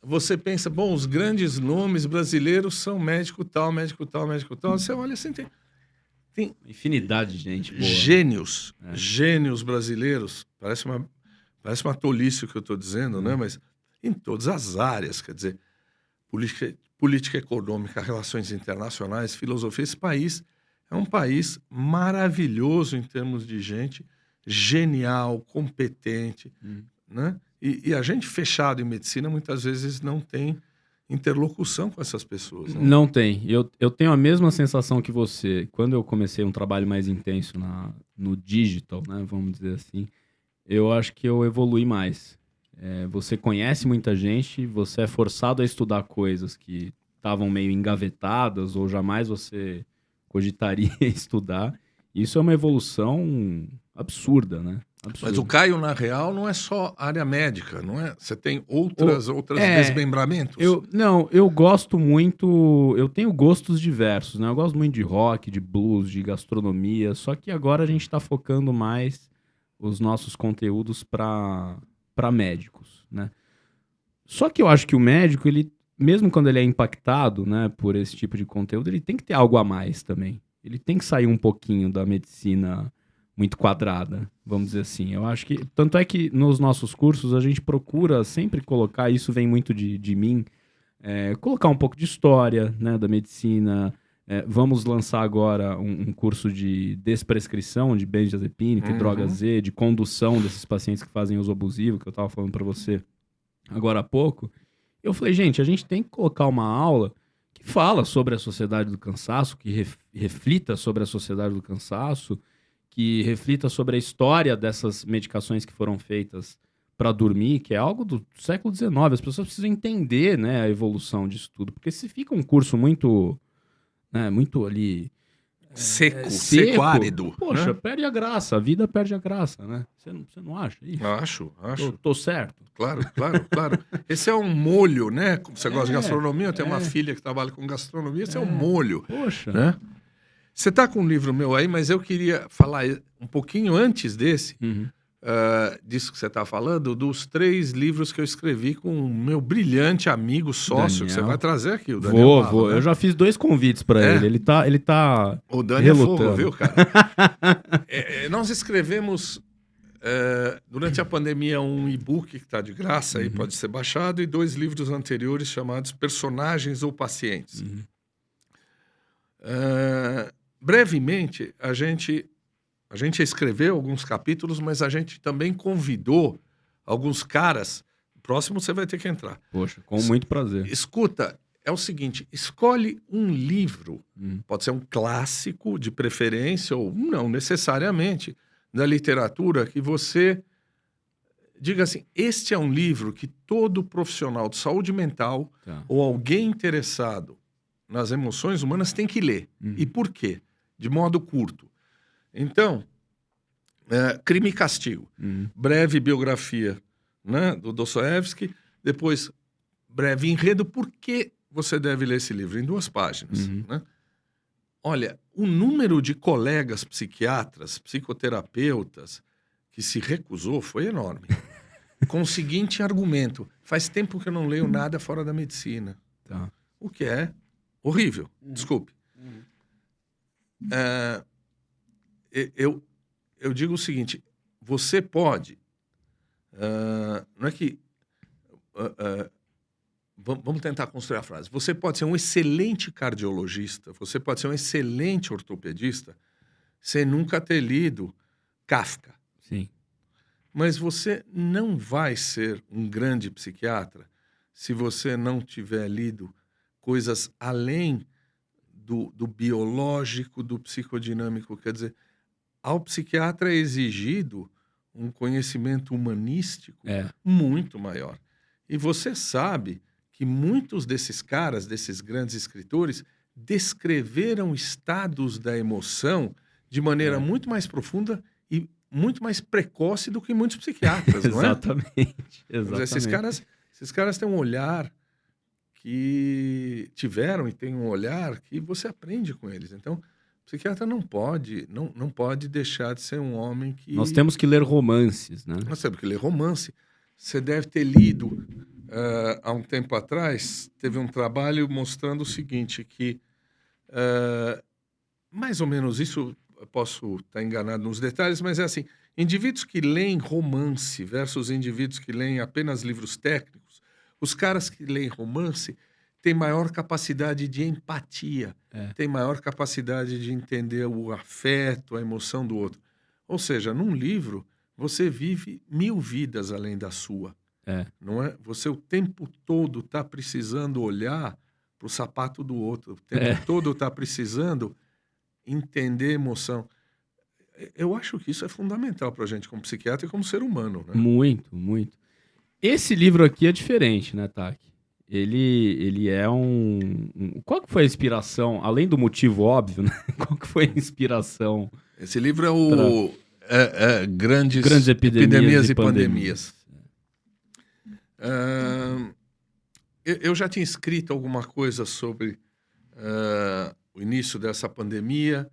S2: Você pensa, bom, os grandes nomes brasileiros são médico tal, médico tal, médico tal. Você olha assim, tem
S1: infinidade de gente boa.
S2: Gênios brasileiros. Parece uma tolice o que eu estou dizendo, né? Mas em todas as áreas, quer dizer, política econômica, relações internacionais, filosofia. Esse país é um país maravilhoso em termos de gente, genial, competente, né? E a gente fechado em medicina muitas vezes não tem interlocução com essas pessoas. Né?
S1: Não tem. Eu tenho a mesma sensação que você. Quando eu comecei um trabalho mais intenso no digital, né, vamos dizer assim, eu acho que eu evolui mais. Você conhece muita gente, você é forçado a estudar coisas que estavam meio engavetadas ou jamais você cogitaria estudar. Isso é uma evolução absurda, né? Absurda.
S2: Mas o Caio, na real, não é só área médica, não é? Você tem outros desmembramentos?
S1: Eu gosto muito... Eu tenho gostos diversos, né? Eu gosto muito de rock, de blues, de gastronomia, só que agora a gente está focando mais os nossos conteúdos para médicos, né? Só que eu acho que o médico, ele, mesmo quando ele é impactado, né, por esse tipo de conteúdo, ele tem que ter algo a mais também. Ele tem que sair um pouquinho da medicina muito quadrada, vamos dizer assim. Eu acho que... Tanto é que nos nossos cursos a gente procura sempre colocar, isso vem muito de mim, colocar um pouco de história, né, da medicina. Vamos lançar agora um curso de desprescrição de benzodiazepínico, droga Z, de condução desses pacientes que fazem uso abusivo, que eu estava falando para você agora há pouco. Eu falei, gente, a gente tem que colocar uma aula que fala sobre a sociedade do cansaço, que reflita sobre a sociedade do cansaço, que reflita sobre a história dessas medicações que foram feitas para dormir, que é algo do século XIX. As pessoas precisam entender, né, a evolução disso tudo, porque se fica um curso muito, né, muito ali...
S2: Seco, árido.
S1: Poxa,
S2: né?
S1: Perde a graça, a vida perde a graça, né? Você não acha isso?
S2: Acho.
S1: Tô certo.
S2: Claro. Esse é um molho, né? Você gosta de gastronomia, eu tenho uma filha que trabalha com gastronomia, esse é um molho.
S1: Poxa.
S2: Né? Você está com um livro meu aí, mas eu queria falar um pouquinho antes desse, disso que você está falando, dos 3 livros que eu escrevi com o meu brilhante amigo, sócio,
S1: Daniel.
S2: que você vai trazer aqui, o Daniel.
S1: Vou. Né? Eu já fiz 2 convites para ele. Ele tá
S2: o Dani
S1: relutando.
S2: É fogo, viu, cara? Nós escrevemos, durante a pandemia, um e-book que está de graça, aí pode ser baixado, e 2 livros anteriores chamados Personagens ou Pacientes. Brevemente, a gente escreveu alguns capítulos, mas a gente também convidou alguns caras próximo você vai ter que entrar.
S1: Poxa, com muito prazer.
S2: Escuta, é o seguinte, escolhe um livro, pode ser um clássico de preferência ou não necessariamente, da literatura que você diga assim, este é um livro que todo profissional de saúde mental ou alguém interessado nas emoções humanas tem que ler. E por quê? De modo curto. Então, Crime e Castigo, breve biografia, né, do Dostoiévski, depois breve enredo, por que você deve ler esse livro? Em 2 páginas. Né? Olha, o número de colegas psiquiatras, psicoterapeutas, que se recusou foi enorme. Com o seguinte argumento, faz tempo que eu não leio nada fora da medicina. O que é horrível, desculpe. Eu digo o seguinte, você pode... não é que... vamos tentar construir a frase. Você pode ser um excelente cardiologista, você pode ser um excelente ortopedista, sem nunca ter lido Kafka.
S1: Sim.
S2: Mas você não vai ser um grande psiquiatra se você não tiver lido coisas além do biológico, do psicodinâmico. Quer dizer, ao psiquiatra é exigido um conhecimento humanístico muito maior. E você sabe que muitos desses caras, desses grandes escritores, descreveram estados da emoção de maneira muito mais profunda e muito mais precoce do que muitos psiquiatras, não é?
S1: Exatamente.
S2: Esses caras têm um olhar que tiveram e têm um olhar que você aprende com eles. Então, o psiquiatra não pode deixar de ser um homem que...
S1: Nós temos que ler romances, né?
S2: Nós temos que ler romance. Você deve ter lido, há um tempo atrás, teve um trabalho mostrando o seguinte, que mais ou menos isso, eu posso estar enganado nos detalhes, mas é assim, indivíduos que leem romance versus indivíduos que leem apenas livros técnicos, os caras que leem romance têm maior capacidade de empatia, têm maior capacidade de entender o afeto, a emoção do outro. Ou seja, num livro, você vive 1000 vidas além da sua. Não é? Você o tempo todo está precisando olhar para o sapato do outro, o tempo todo está precisando entender emoção. Eu acho que isso é fundamental para a gente como psiquiatra e como ser humano. Né?
S1: Muito, muito. Esse livro aqui é diferente, né, Taki? Ele é Qual que foi a inspiração, além do motivo óbvio, né? Qual que foi a inspiração?
S2: Esse livro é o Grandes Epidemias e Pandemias. Eu já tinha escrito alguma coisa sobre o início dessa pandemia.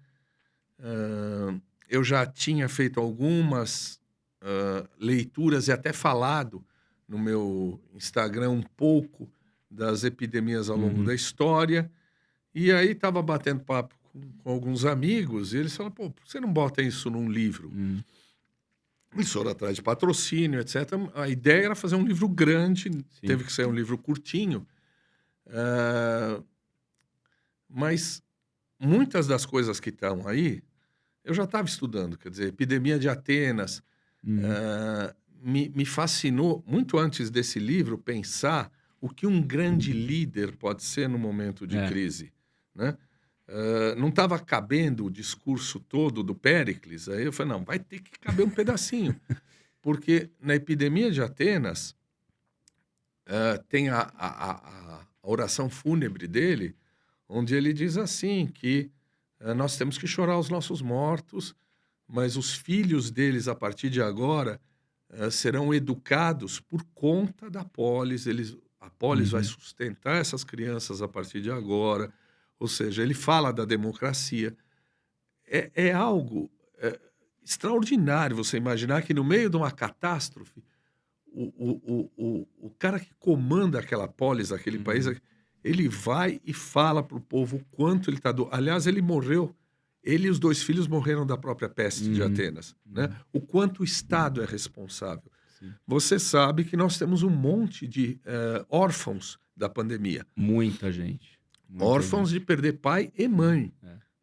S2: Eu já tinha feito algumas leituras e até falado no meu Instagram um pouco das epidemias ao longo da história. E aí estava batendo papo com alguns amigos e eles falaram, pô, por que você não bota isso num livro? Eles foram atrás de patrocínio, etc. A ideia era fazer um livro grande, teve que ser um livro curtinho. Mas muitas das coisas que estão aí, eu já estava estudando. Quer dizer, Epidemia de Atenas. Me fascinou, muito antes desse livro, pensar o que um grande líder pode ser no momento de crise. Né? Não estava cabendo o discurso todo do Péricles. Aí eu falei, não, vai ter que caber um pedacinho. Porque na Epidemia de Atenas tem a oração fúnebre dele, onde ele diz assim, que nós temos que chorar os nossos mortos, mas os filhos deles, a partir de agora, serão educados por conta da polis. A polis vai sustentar essas crianças a partir de agora. Ou seja, ele fala da democracia. É algo extraordinário você imaginar que no meio de uma catástrofe, o cara que comanda aquela polis, aquele país, ele vai e fala para o povo o quanto ele está... Aliás, ele morreu... Ele e os 2 filhos morreram da própria peste de Atenas. Né? O quanto o Estado é responsável. Você sabe que nós temos um monte de órfãos da pandemia.
S1: Muita gente.
S2: Órfãos de perder pai e mãe.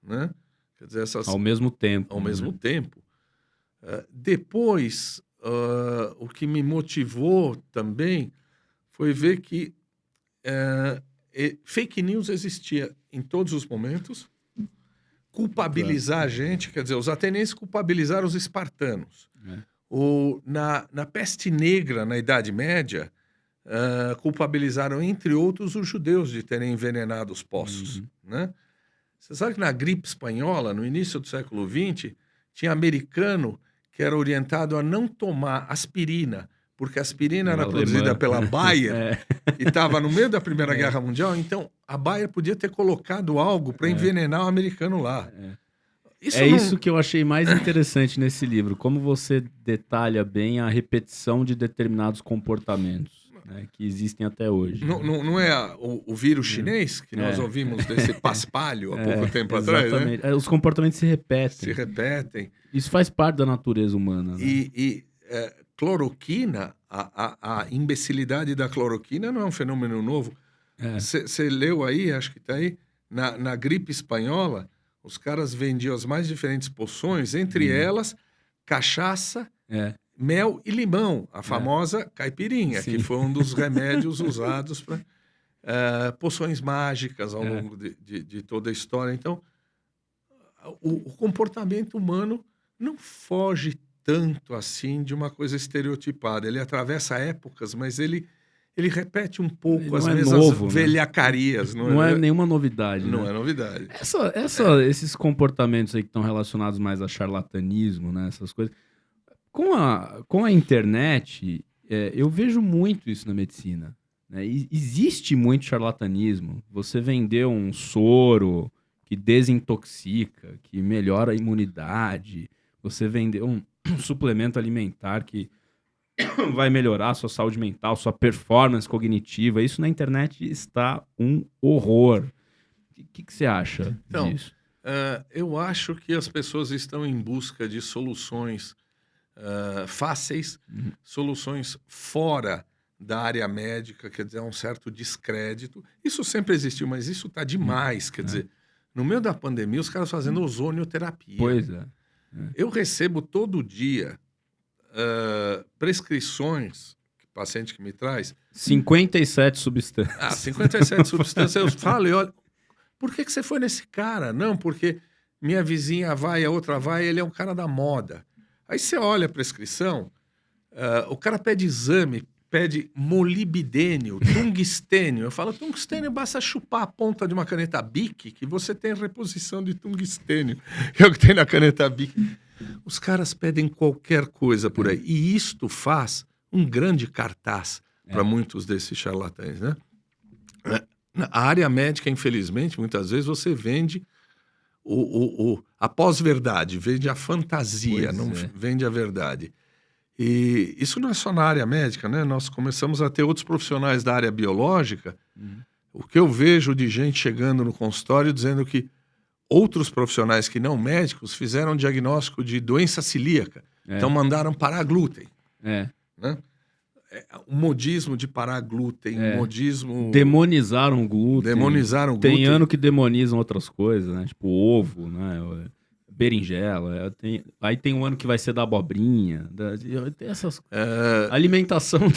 S2: Né? Quer dizer,
S1: ao mesmo tempo.
S2: Ao mesmo tempo. Depois, o que me motivou também foi ver que fake news existia em todos os momentos, culpabilizar a gente, quer dizer, os atenienses culpabilizaram os espartanos. Na peste negra, na Idade Média, culpabilizaram, entre outros, os judeus de terem envenenado os poços. Né? Você sabe que na gripe espanhola, no início do século XX, tinha americano que era orientado a não tomar aspirina, porque a aspirina era produzida pela Bayer e estava no meio da Primeira Guerra Mundial, então a Bayer podia ter colocado algo para envenenar o americano lá.
S1: Isso que eu achei mais interessante nesse livro, como você detalha bem a repetição de determinados comportamentos, né, que existem até hoje.
S2: Não é o vírus chinês que nós ouvimos desse paspalho há pouco tempo atrás? Né?
S1: Os comportamentos se repetem.
S2: Se repetem.
S1: Isso faz parte da natureza humana. Né?
S2: Cloroquina, a imbecilidade da cloroquina não é um fenômeno novo. Você leu aí, acho que está aí, na gripe espanhola, os caras vendiam as mais diferentes poções, entre elas, cachaça, mel e limão, a famosa caipirinha, que foi um dos remédios usados para poções mágicas ao longo de toda a história. Então, o comportamento humano não foge tanto assim de uma coisa estereotipada. Ele atravessa épocas, mas ele repete um pouco as mesmas velhacarias.
S1: Né? Não é nenhuma novidade.
S2: Não
S1: é
S2: novidade.
S1: Esses comportamentos aí que estão relacionados mais a charlatanismo, né? Essas coisas. Com a internet, eu vejo muito isso na medicina. Né? Existe muito charlatanismo. Você vendeu um soro que desintoxica, que melhora a imunidade. Você vendeu um suplemento alimentar que vai melhorar a sua saúde mental, sua performance cognitiva. Isso na internet está um horror. O que você acha disso?
S2: Eu acho que as pessoas estão em busca de soluções fáceis, soluções fora da área médica, quer dizer, um certo descrédito. Isso sempre existiu, mas isso está demais. Quer dizer, no meio da pandemia, os caras fazendo ozonioterapia.
S1: Pois é.
S2: Eu recebo todo dia prescrições, paciente que me traz...
S1: 57 substâncias.
S2: 57 substâncias. Eu falo e olho, por que você foi nesse cara? Não, porque minha vizinha vai, a outra vai, ele é um cara da moda. Aí você olha a prescrição, o cara pede exame, pede molibdênio, tungstênio. Eu falo, tungstênio basta chupar a ponta de uma caneta Bic que você tem reposição de tungstênio, que é o que tem na caneta Bic. Os caras pedem qualquer coisa por aí. E isto faz um grande cartaz para muitos desses charlatães, né? Na área médica, infelizmente, muitas vezes você vende a pós-verdade, vende a fantasia, não vende a verdade. E isso não é só na área médica, né? Nós começamos a ter outros profissionais da área biológica. O que eu vejo de gente chegando no consultório dizendo que outros profissionais que não médicos fizeram diagnóstico de doença celíaca. Então mandaram parar glúten. Né? O modismo de parar glúten, modismo...
S1: Demonizaram o glúten.
S2: Demonizaram o glúten.
S1: Tem ano que demonizam outras coisas, né? Tipo ovo, né? Berinjela. Aí tem um ano que vai ser da abobrinha. Tem essas... Alimentação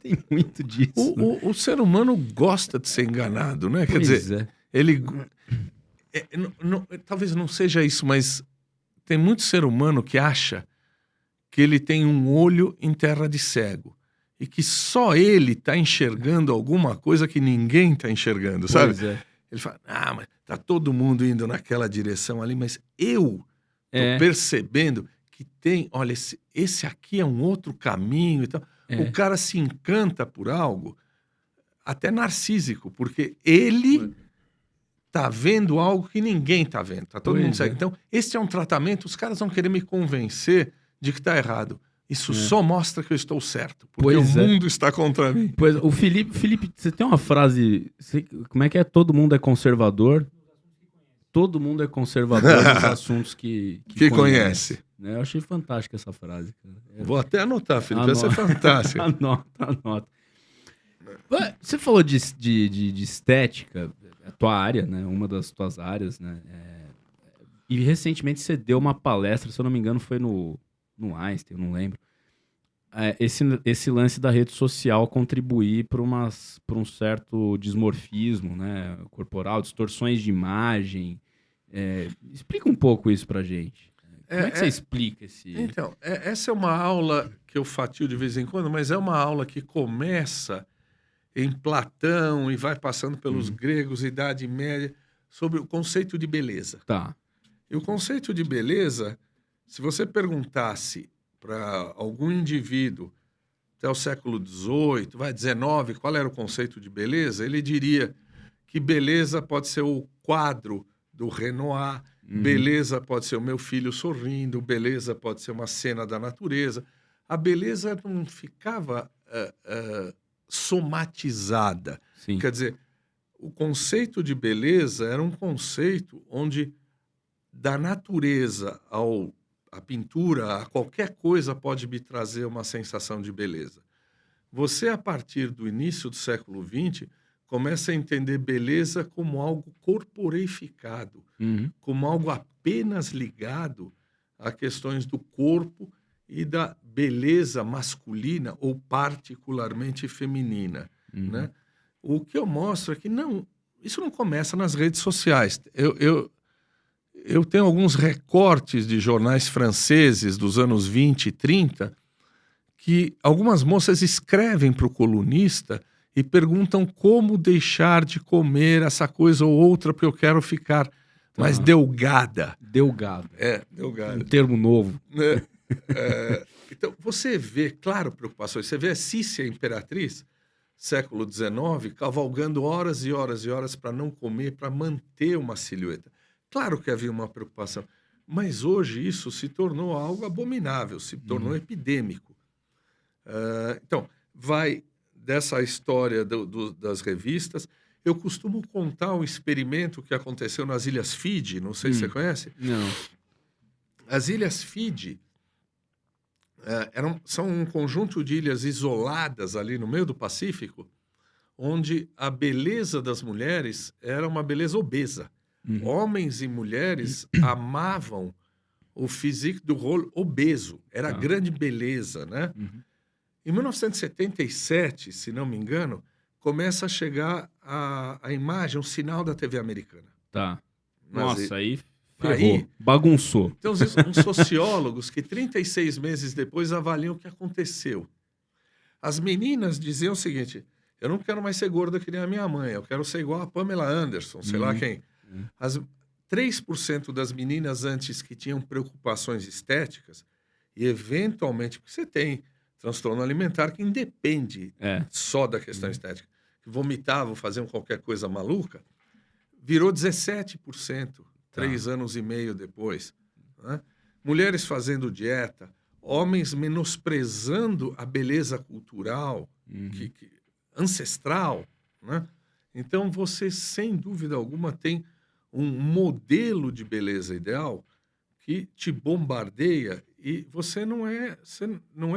S1: tem muito disso.
S2: O ser humano gosta de ser enganado, né? Quer dizer, ele... talvez não seja isso, mas tem muito ser humano que acha que ele tem um olho em terra de cego e que só ele está enxergando alguma coisa que ninguém está enxergando, sabe? Ele fala, mas tá todo mundo indo naquela direção ali, mas eu tô percebendo que tem, olha, esse aqui é um outro caminho e tal. O cara se encanta por algo até narcísico, porque ele tá vendo algo que ninguém tá vendo, tá todo mundo cego. Então, esse é um tratamento, os caras vão querer me convencer de que tá errado. Isso só mostra que eu estou certo, porque o mundo está contra mim.
S1: Pois, o Felipe, você tem uma frase, como é que é? Todo mundo é conservador? Todo mundo é conservador nos assuntos que conhece. Né? Eu achei fantástica essa frase. Cara.
S2: Vou até anotar, Felipe, essa é fantástica.
S1: Anota. Você falou de estética, a tua área, né? Uma das tuas áreas, né? E recentemente você deu uma palestra, se eu não me engano, foi no Einstein, eu não lembro. esse lance da rede social contribuir para um certo dismorfismo, né, corporal, distorções de imagem. Explica um pouco isso pra gente. Como é que você explica esse...
S2: Então, essa é uma aula que eu fatio de vez em quando, mas é uma aula que começa em Platão e vai passando pelos gregos, Idade Média, sobre o conceito de beleza.
S1: Tá.
S2: E o conceito de beleza, se você perguntasse para algum indivíduo até o século XVIII, XIX, qual era o conceito de beleza, ele diria que beleza pode ser o quadro do Renoir, beleza pode ser o meu filho sorrindo, beleza pode ser uma cena da natureza. A beleza não ficava somatizada.
S1: Sim.
S2: Quer dizer, o conceito de beleza era um conceito onde da natureza à pintura, a qualquer coisa pode me trazer uma sensação de beleza. Você, a partir do início do século XX, começa a entender beleza como algo corporeificado, como algo apenas ligado a questões do corpo e da beleza masculina ou particularmente feminina, né? O que eu mostro é que isso não começa nas redes sociais. Eu tenho alguns recortes de jornais franceses dos anos 20 e 30 que algumas moças escrevem para o colunista e perguntam como deixar de comer essa coisa ou outra porque eu quero ficar mais delgada.
S1: Delgado.
S2: Delgada.
S1: Um termo novo.
S2: Então, você vê, claro, preocupações. Você vê a Cícia Imperatriz, século XIX, cavalgando horas e horas e horas para não comer, para manter uma silhueta. Claro que havia uma preocupação, mas hoje isso se tornou algo abominável, se tornou epidêmico. Então, vai dessa história das revistas. Eu costumo contar um experimento que aconteceu nas Ilhas Fiji, não sei se você conhece.
S1: Não.
S2: As Ilhas Fiji são um conjunto de ilhas isoladas ali no meio do Pacífico, onde a beleza das mulheres era uma beleza obesa. Homens e mulheres amavam o physique do rôle obeso. Era grande beleza, né? Em 1977, se não me engano, começa a chegar a imagem, o sinal da TV americana.
S1: Tá. Nossa, aí ferrou, bagunçou.
S2: Então, uns sociólogos que 36 meses depois avaliam o que aconteceu. As meninas diziam o seguinte: eu não quero mais ser gorda que nem a minha mãe, eu quero ser igual a Pamela Anderson, sei lá quem. As 3% das meninas antes que tinham preocupações estéticas, e eventualmente, porque você tem transtorno alimentar que independe só da questão estética, que vomitavam, faziam qualquer coisa maluca, virou 17%, 3 anos e meio depois. Né? Mulheres fazendo dieta, homens menosprezando a beleza cultural, ancestral. Né? Então, você, sem dúvida alguma, tem um modelo de beleza ideal que te bombardeia e você não é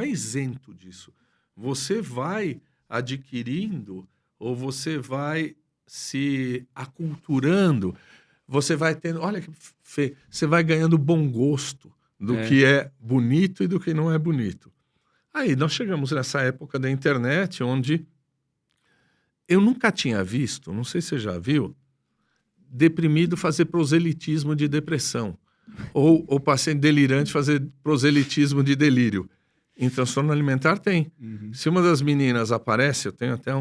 S2: isento disso. Você vai adquirindo ou você vai se aculturando, você vai tendo... Olha que você vai ganhando bom gosto do que é bonito e do que não é bonito. Aí nós chegamos nessa época da internet onde eu nunca tinha visto, não sei se você já viu, deprimido fazer proselitismo de depressão. Ou paciente delirante fazer proselitismo de delírio. Em transtorno alimentar tem. Se uma das meninas aparece, eu tenho até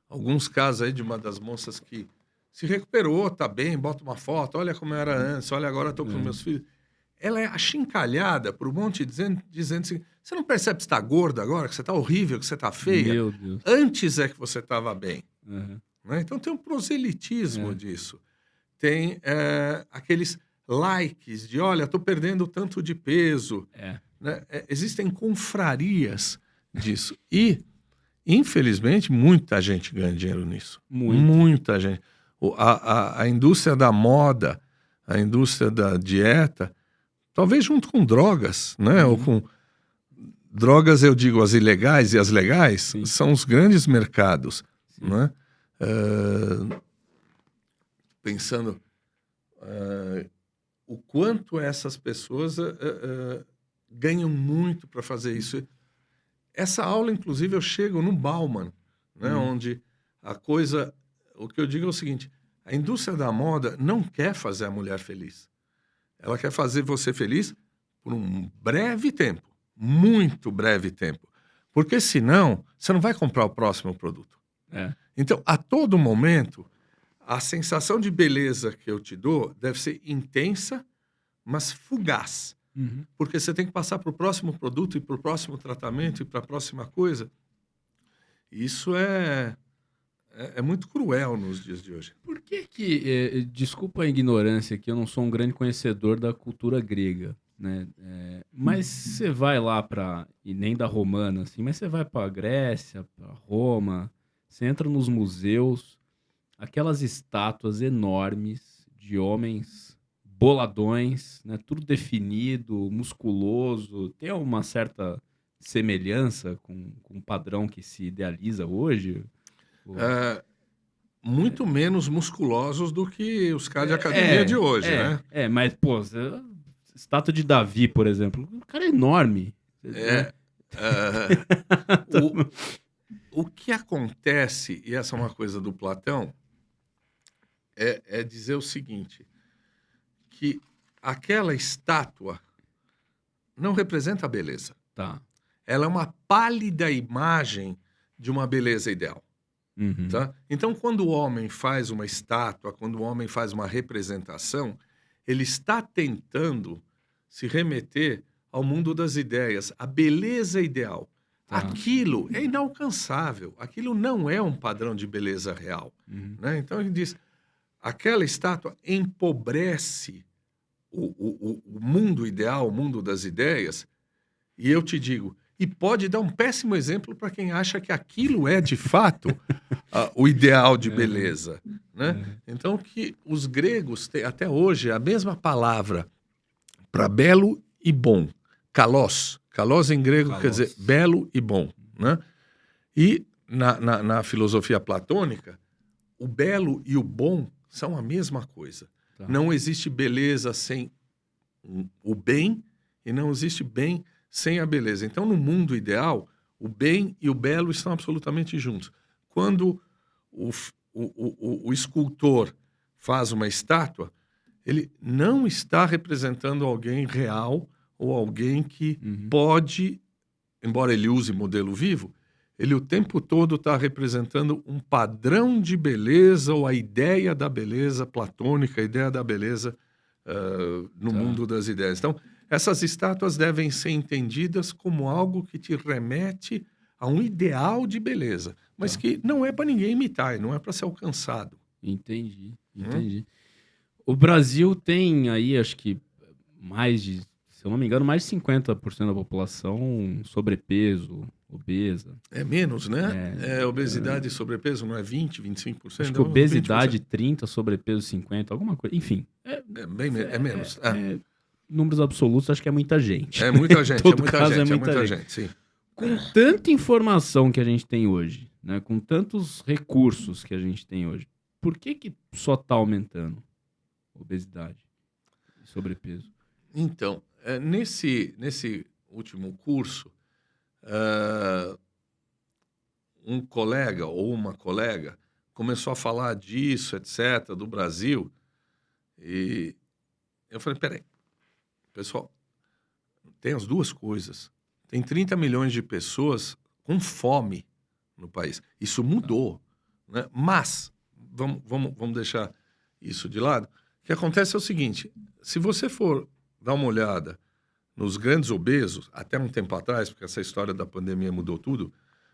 S2: alguns casos aí de uma das moças que se recuperou, tá bem, bota uma foto, olha como eu era antes, olha agora estou com meus filhos. Ela é achincalhada por um monte dizendo assim, você não percebe que você está gorda agora, que você está horrível, que você está feia?
S1: Meu Deus.
S2: Antes é que você estava bem. Né? Então tem um proselitismo disso. Tem aqueles likes de, olha, estou perdendo tanto de peso. Né? Existem confrarias disso. E, infelizmente, muita gente ganha dinheiro nisso. Muita gente. A indústria da moda, a indústria da dieta, talvez junto com drogas, né? Ou com drogas, eu digo, as ilegais e as legais, são os grandes mercados. Né? Pensando o quanto essas pessoas ganham muito para fazer isso. essa aula, inclusive, eu chego no Bauman, né, onde a coisa... O que eu digo é o seguinte, a indústria da moda não quer fazer a mulher feliz. Ela quer fazer você feliz por um breve tempo, muito breve tempo. Porque senão, você não vai comprar o próximo produto. Então, a todo momento, a sensação de beleza que eu te dou deve ser intensa, mas fugaz. Porque você tem que passar para o próximo produto e para o próximo tratamento e para a próxima coisa. Isso é muito cruel nos dias de hoje.
S1: Por que desculpa a ignorância, que eu não sou um grande conhecedor da cultura grega, né? Mas você vai lá e nem da romana, assim, mas você vai para a Grécia, para Roma, você entra nos museus, aquelas estátuas enormes de homens boladões, né? Tudo definido, musculoso, tem uma certa semelhança com o padrão que se idealiza hoje?
S2: Muito menos musculosos do que os caras de academia de hoje, né?
S1: Mas, pô, estátua de Davi, por exemplo, o cara é enorme.
S2: O que acontece, e essa é uma coisa do Platão, é dizer o seguinte, que aquela estátua não representa a beleza.
S1: Tá.
S2: Ela é uma pálida imagem de uma beleza ideal. Tá? Então, quando o homem faz uma estátua, quando o homem faz uma representação, ele está tentando se remeter ao mundo das ideias, a beleza ideal. Tá. Aquilo é inalcançável, aquilo não é um padrão de beleza real. Né? Então, ele diz, aquela estátua empobrece o mundo ideal, o mundo das ideias, e eu te digo, e pode dar um péssimo exemplo para quem acha que aquilo é, de fato, o ideal de beleza. Né? Então, que os gregos têm, até hoje, a mesma palavra para belo e bom, kalos. Kalos em grego quer dizer belo e bom. Né? E na filosofia platônica, o belo e o bom são a mesma coisa. Tá. Não existe beleza sem o bem e não existe bem sem a beleza. Então, no mundo ideal, o bem e o belo estão absolutamente juntos. Quando o escultor faz uma estátua, ele não está representando alguém real ou alguém que pode, embora ele use modelo vivo, ele o tempo todo está representando um padrão de beleza ou a ideia da beleza platônica, a ideia da beleza no mundo das ideias. Então, essas estátuas devem ser entendidas como algo que te remete a um ideal de beleza, mas que não é para ninguém imitar, não é para ser alcançado.
S1: Entendi. O Brasil tem aí, acho que se eu não me engano, mais de 50% da população sobrepeso, obesa.
S2: É menos, né? Obesidade e sobrepeso não é 20%, 25%?
S1: Acho que obesidade 30%, sobrepeso 50%, alguma coisa. Enfim.
S2: É menos.
S1: Números absolutos, acho que é muita gente.
S2: É muita gente, é muita gente, sim.
S1: Com tanta informação que a gente tem hoje, né? Com tantos recursos que a gente tem hoje, por que só está aumentando obesidade e sobrepeso?
S2: Então, nesse último curso, um colega ou uma colega começou a falar disso, etc., do Brasil, e eu falei, peraí, pessoal, tem as duas coisas. Tem 30 milhões de pessoas com fome no país. Isso mudou. Né? Mas, vamos deixar isso de lado. O que acontece é o seguinte, se você for dar uma olhada nos grandes obesos, até um tempo atrás, porque essa história da pandemia mudou tudo,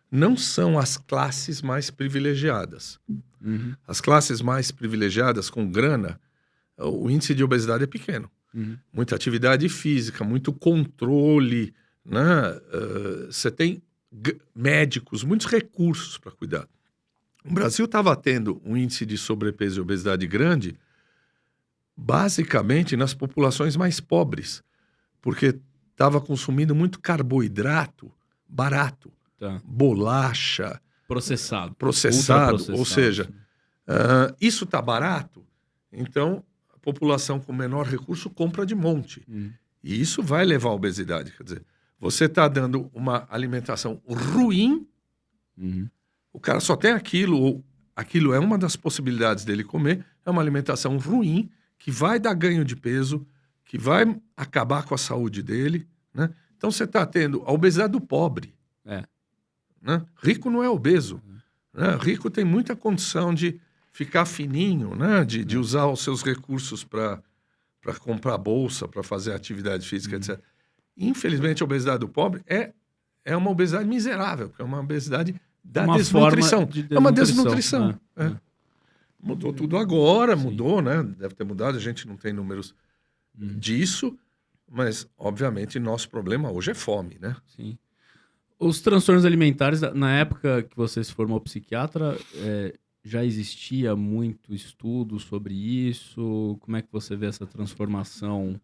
S2: não são as classes mais privilegiadas. As classes mais privilegiadas com grana, o índice de obesidade é pequeno. Muita atividade física, muito controle, né? Você tem médicos, muitos recursos para cuidar. O Brasil estava tendo um índice de sobrepeso e obesidade grande, basicamente nas populações mais pobres, porque estava consumindo muito carboidrato barato, bolacha, processado, ou seja, isso está barato, então população com menor recurso compra de monte. E isso vai levar à obesidade. Quer dizer, Você está dando uma alimentação ruim, o cara só tem aquilo, ou aquilo é uma das possibilidades dele comer, é uma alimentação ruim, que vai dar ganho de peso, que vai acabar com a saúde dele, né? Então você está tendo a obesidade do pobre. Né? Rico não é obeso. Né? Rico tem muita condição de ficar fininho, né? De usar os seus recursos para comprar bolsa, para fazer atividade física, etc. Infelizmente, a obesidade do pobre é uma obesidade miserável, porque é uma obesidade da desnutrição. É uma desnutrição. Mudou tudo agora, mudou, né? Deve ter mudado, a gente não tem números disso, mas, obviamente, nosso problema hoje é fome, né?
S1: Sim. Os transtornos alimentares, na época que você se formou psiquiatra, já existia muito estudo sobre isso? Como é que você vê essa transformação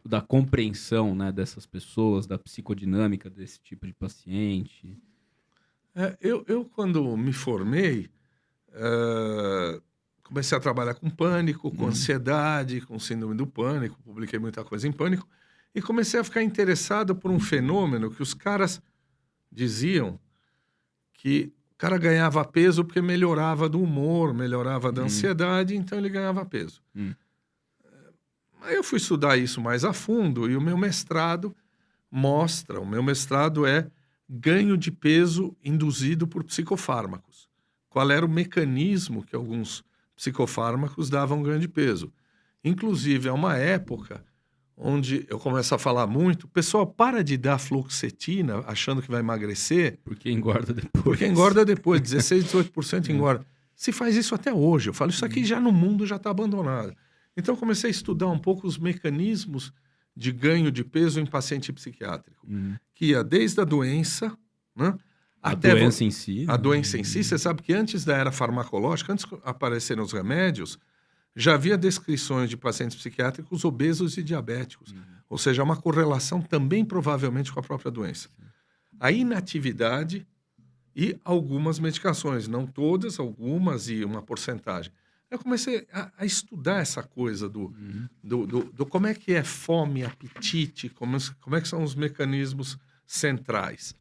S1: da compreensão, né, dessas pessoas, da psicodinâmica desse tipo de paciente?
S2: Eu quando me formei, comecei a trabalhar com pânico, com ansiedade, com síndrome do pânico, publiquei muita coisa em pânico, e comecei a ficar interessado por um fenômeno que os caras diziam que o cara ganhava peso porque melhorava do humor, melhorava da ansiedade, então ele ganhava peso. Aí eu fui estudar isso mais a fundo e o meu mestrado é ganho de peso induzido por psicofármacos. Qual era o mecanismo que alguns psicofármacos davam ganho de peso? Inclusive, é uma época onde eu começo a falar muito, o pessoal para de dar fluoxetina achando que vai emagrecer.
S1: Porque engorda depois.
S2: Porque engorda depois, 16, 18% engorda. Se faz isso até hoje, eu falo, isso aqui já no mundo já está abandonado. Então, comecei a estudar um pouco os mecanismos de ganho de peso em paciente psiquiátrico, que ia desde a doença, né, até
S1: doença em si.
S2: A doença em si, você sabe que antes da era farmacológica, antes de aparecerem os remédios, já havia descrições de pacientes psiquiátricos obesos e diabéticos. Ou seja, uma correlação também provavelmente com a própria doença. A inatividade e algumas medicações, não todas, algumas e uma porcentagem. Eu comecei a estudar essa coisa do como é que é fome, apetite, como é que são os mecanismos centrais.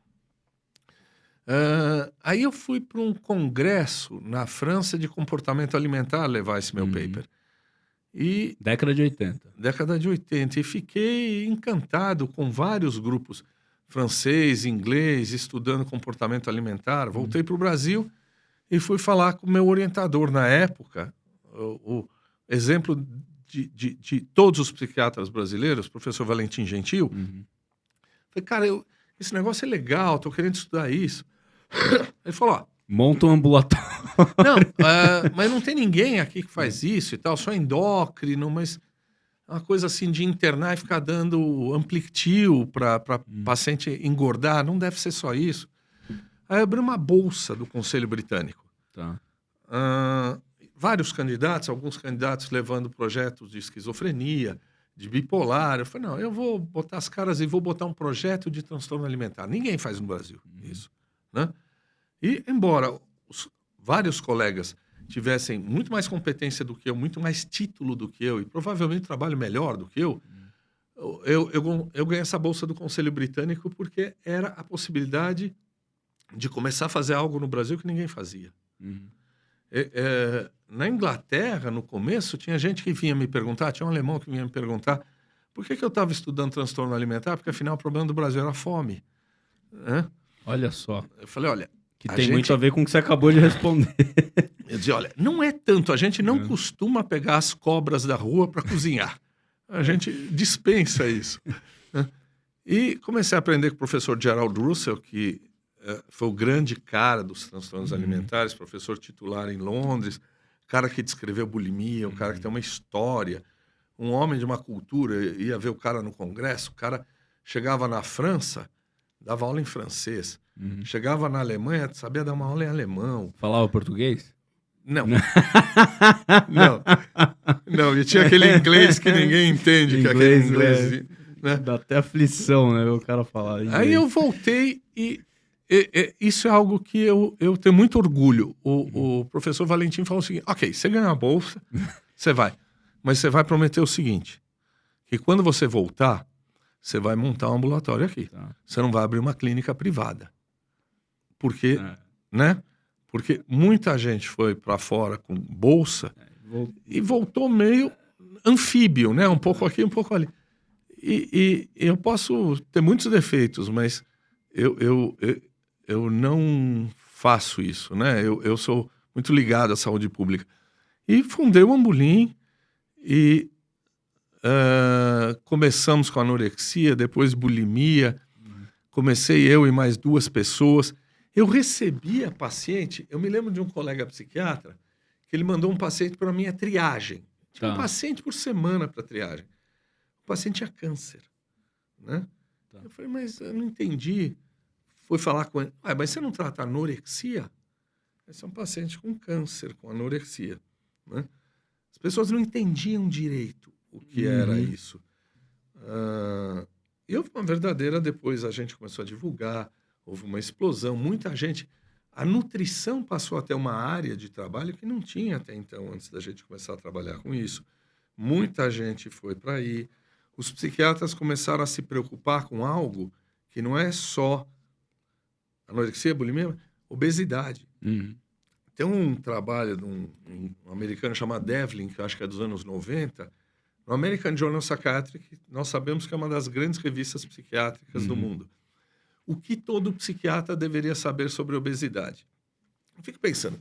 S2: Aí eu fui para um congresso na França de comportamento alimentar levar esse meu paper.
S1: Década de 80.
S2: Década de 80. E fiquei encantado com vários grupos francês, inglês, estudando comportamento alimentar. Voltei para o Brasil e fui falar com o meu orientador na época, o exemplo de todos os psiquiatras brasileiros, o professor Valentim Gentil. Falei, cara, esse negócio é legal, estou querendo estudar isso. Ele falou,
S1: monta um ambulatório.
S2: Não, mas não tem ninguém aqui que faz isso e tal, só endócrino, mas é uma coisa assim de internar e ficar dando Amplictil para paciente engordar, não deve ser só isso. Aí eu abri uma bolsa do Conselho Britânico.
S1: Tá.
S2: Vários candidatos, alguns candidatos levando projetos de esquizofrenia, de bipolar. Eu falei, não, eu vou botar as caras e vou botar um projeto de transtorno alimentar. Ninguém faz no Brasil isso, né? E, embora vários colegas tivessem muito mais competência do que eu, muito mais título do que eu, e provavelmente trabalho melhor do que eu ganhei essa bolsa do Conselho Britânico porque era a possibilidade de começar a fazer algo no Brasil que ninguém fazia. Na Inglaterra, no começo, tinha gente que vinha me perguntar, tinha um alemão que vinha me perguntar por que eu estava estudando transtorno alimentar, porque afinal o problema do Brasil era a fome.
S1: Olha só.
S2: Eu falei, olha...
S1: Que tem muito a ver com o que você acabou de responder.
S2: Eu dizia, olha, não é tanto, a gente não costuma pegar as cobras da rua para cozinhar. A gente dispensa isso. E comecei a aprender com o professor Gerald Russell, que foi o grande cara dos transtornos alimentares, professor titular em Londres, cara que descreveu bulimia, o cara que tem uma história, um homem de uma cultura. Ia ver o cara no congresso, o cara chegava na França, dava aula em francês. Chegava na Alemanha, sabia dar uma aula em alemão.
S1: Falava português?
S2: Não. Não, e tinha aquele inglês que ninguém entende, que é aquele inglês... Né?
S1: Dá até aflição, né? O cara falar inglês.
S2: Aí eu voltei e isso é algo que eu tenho muito orgulho. O professor Valentim falou o seguinte, ok, você ganha a bolsa, você vai. Mas você vai prometer o seguinte, que quando você voltar, você vai montar um ambulatório aqui.
S1: Tá.
S2: Você não vai abrir uma clínica privada. Porque, né? Porque muita gente foi para fora com bolsa e voltou meio anfíbio, né? Um pouco aqui, um pouco ali. E eu posso ter muitos defeitos, mas eu não faço isso, né? Eu sou muito ligado à saúde pública. E fundei o Ambulim e começamos com anorexia, depois bulimia. Comecei eu e mais 2 pessoas. Eu recebia paciente, eu me lembro de um colega psiquiatra que ele mandou um paciente para a minha triagem. Tinha um paciente por semana para triagem. O paciente tinha câncer, né? Tá. Eu falei, mas eu não entendi. Fui falar com ele, mas você não trata anorexia? Esse é um paciente com câncer, com anorexia, né? As pessoas não entendiam direito o que era isso. E houve uma verdadeira, depois a gente começou a divulgar, houve uma explosão, muita gente... A nutrição passou a ter uma área de trabalho que não tinha até então, antes da gente começar a trabalhar com isso. Muita gente foi para aí. Os psiquiatras começaram a se preocupar com algo que não é só anorexia, bulimia, obesidade. Tem um trabalho de um americano chamado Devlin, que eu acho que é dos anos 90, no American Journal of Psychiatry, nós sabemos que é uma das grandes revistas psiquiátricas do mundo. O que todo psiquiatra deveria saber sobre obesidade? Eu fico pensando,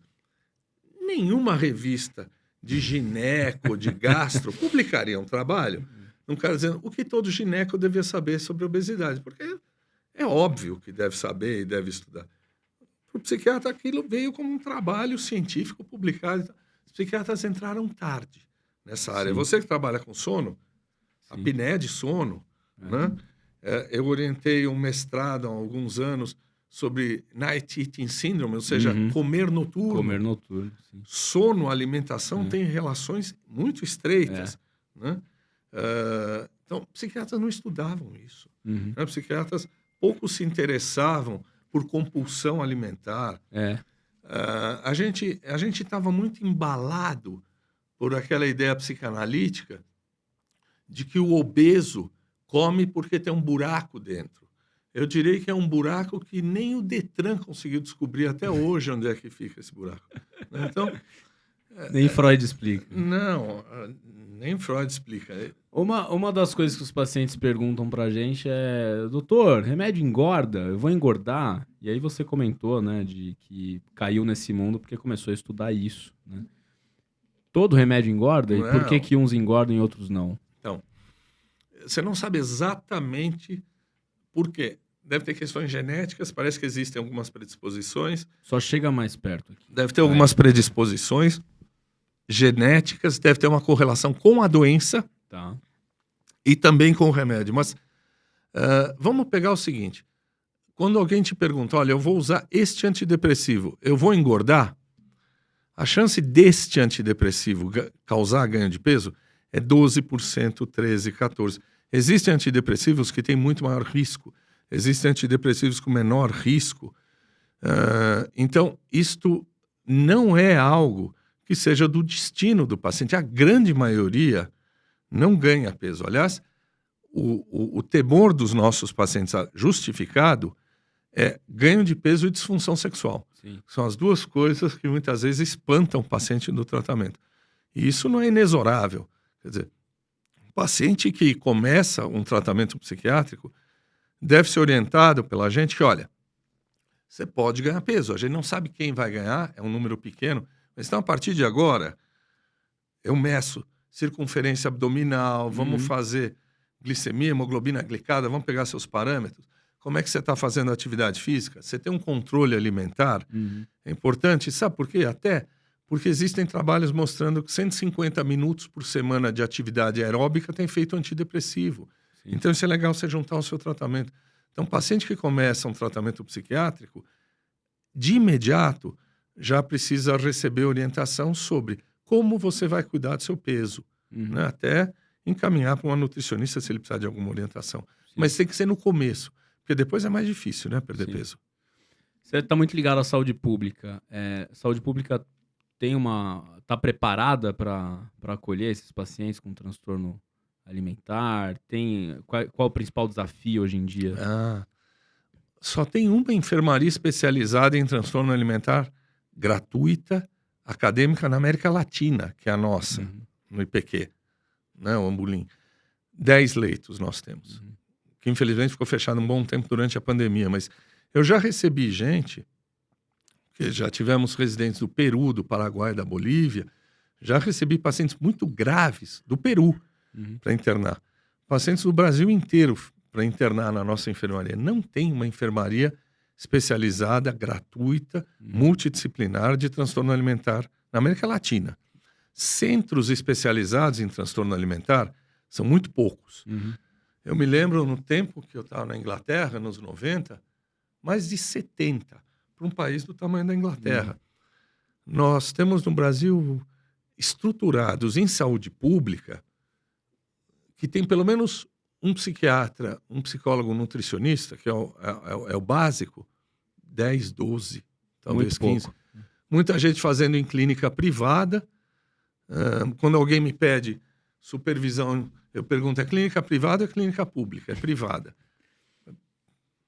S2: nenhuma revista de gineco, de gastro, publicaria um trabalho, um cara dizendo o que todo gineco devia saber sobre obesidade, porque é óbvio que deve saber e deve estudar. Para o psiquiatra, aquilo veio como um trabalho científico publicado. Os psiquiatras entraram tarde nessa área. Sim. Você que trabalha com sono, a apneia de sono, né? Eu orientei um mestrado há alguns anos sobre Night Eating Syndrome, ou seja, comer noturno.
S1: Comer noturno, sim.
S2: Sono, alimentação têm relações muito estreitas, né? Então, psiquiatras não estudavam isso. Né? Psiquiatras pouco se interessavam por compulsão alimentar. A gente estava muito embalado por aquela ideia psicanalítica de que o obeso come porque tem um buraco dentro. Eu diria que é um buraco que nem o Detran conseguiu descobrir até hoje onde é que fica esse buraco. Então,
S1: nem Freud explica.
S2: Não, nem Freud explica.
S1: Uma das coisas que os pacientes perguntam pra gente é: doutor, remédio engorda? Eu vou engordar? E aí você comentou, né, de que caiu nesse mundo porque começou a estudar isso, né? Todo remédio engorda? E por que uns engordam e outros não?
S2: Então, você não sabe exatamente por quê. Deve ter questões genéticas, parece que existem algumas predisposições.
S1: Só chega mais perto aqui.
S2: Deve ter algumas predisposições genéticas, deve ter uma correlação com a doença e também com o remédio. Mas vamos pegar o seguinte. Quando alguém te pergunta, olha, eu vou usar este antidepressivo, eu vou engordar? A chance deste antidepressivo causar ganho de peso é 12%, 13%, 14%. Existem antidepressivos que têm muito maior risco. Existem antidepressivos com menor risco. Então, isto não é algo que seja do destino do paciente. A grande maioria não ganha peso. Aliás, o temor dos nossos pacientes justificado é ganho de peso e disfunção sexual. Sim. São as duas coisas que muitas vezes espantam o paciente do tratamento. E isso não é inexorável. Quer dizer, o paciente que começa um tratamento psiquiátrico deve ser orientado pela gente que, olha, você pode ganhar peso. A gente não sabe quem vai ganhar, é um número pequeno, mas então a partir de agora eu meço circunferência abdominal, vamos fazer glicemia, hemoglobina glicada, vamos pegar seus parâmetros. Como é que você está fazendo atividade física? Você tem um controle alimentar? É importante. Sabe por quê? Até porque existem trabalhos mostrando que 150 minutos por semana de atividade aeróbica tem efeito antidepressivo. Sim. Então, isso é legal você juntar ao seu tratamento. Então, paciente que começa um tratamento psiquiátrico, de imediato, já precisa receber orientação sobre como você vai cuidar do seu peso. Né? Até encaminhar para uma nutricionista se ele precisar de alguma orientação. Sim. Mas tem que ser no começo, porque depois é mais difícil, né, perder peso.
S1: Você está muito ligado à saúde pública. Saúde pública está preparada para acolher esses pacientes com transtorno alimentar? Qual o principal desafio hoje em dia?
S2: Só tem uma enfermaria especializada em transtorno alimentar gratuita, acadêmica na América Latina, que é a nossa, no IPQ, né, o Ambulim. 10 leitos nós temos, que infelizmente ficou fechado um bom tempo durante a pandemia, mas eu já recebi gente, que já tivemos residentes do Peru, do Paraguai, da Bolívia, já recebi pacientes muito graves do Peru para internar. Pacientes do Brasil inteiro para internar na nossa enfermaria. Não tem uma enfermaria especializada, gratuita, multidisciplinar de transtorno alimentar na América Latina. Centros especializados em transtorno alimentar são muito poucos. Eu me lembro, no tempo que eu estava na Inglaterra, nos 90, mais de 70 para um país do tamanho da Inglaterra. Nós temos no Brasil estruturados em saúde pública que tem pelo menos um psiquiatra, um psicólogo, um nutricionista, que é o básico, 10, 12, talvez 15. Pouco. Muita gente fazendo em clínica privada. Quando alguém me pede supervisão, eu pergunto, é clínica privada ou é clínica pública? É privada.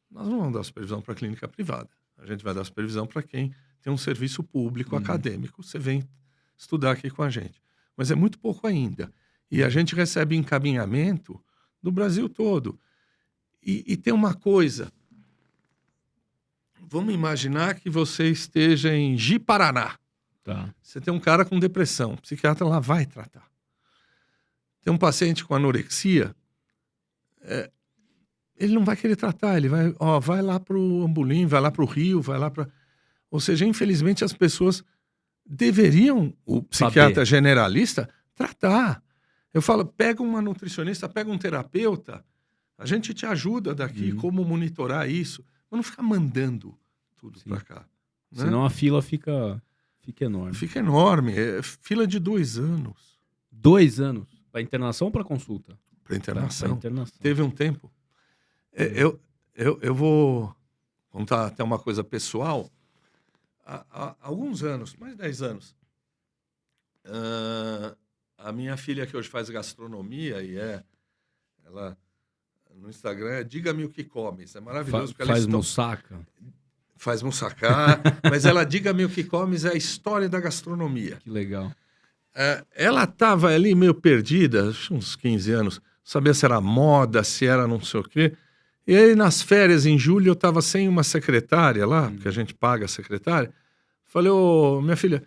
S2: Nós não vamos dar supervisão para clínica privada. A gente vai dar supervisão para quem tem um serviço público acadêmico. Você vem estudar aqui com a gente. Mas é muito pouco ainda. E a gente recebe encaminhamento do Brasil todo. E tem uma coisa. Vamos imaginar que você esteja em Ji-Paraná.
S1: Tá.
S2: Você tem um cara com depressão. O psiquiatra lá vai tratar. Tem um paciente com anorexia. Ele não vai querer tratar. Ele vai lá para o Ambulim, vai lá para o Rio, vai lá para... Ou seja, infelizmente as pessoas deveriam, o psiquiatra generalista, tratar. Eu falo, pega uma nutricionista, pega um terapeuta, a gente te ajuda daqui como monitorar isso, mas não ficar mandando tudo para cá. Né?
S1: Senão a fila fica enorme.
S2: Fica enorme, é fila de 2 anos.
S1: 2 anos? Para internação ou para consulta?
S2: Para internação.
S1: Pra internação.
S2: Teve um tempo. Eu vou contar até uma coisa pessoal. Há alguns anos, mais de 10 anos, a minha filha, que hoje faz gastronomia, ela no Instagram é Diga-me o que comes. É maravilhoso.
S1: Faz moussaka.
S2: Faz moussaka, mas ela Diga-me o que comes é a história da gastronomia.
S1: Que legal.
S2: Ela estava ali meio perdida, uns 15 anos, sabia se era moda, se era não sei o quê. E aí, nas férias, em julho, eu estava sem uma secretária lá, porque a gente paga a secretária. Falei, minha filha,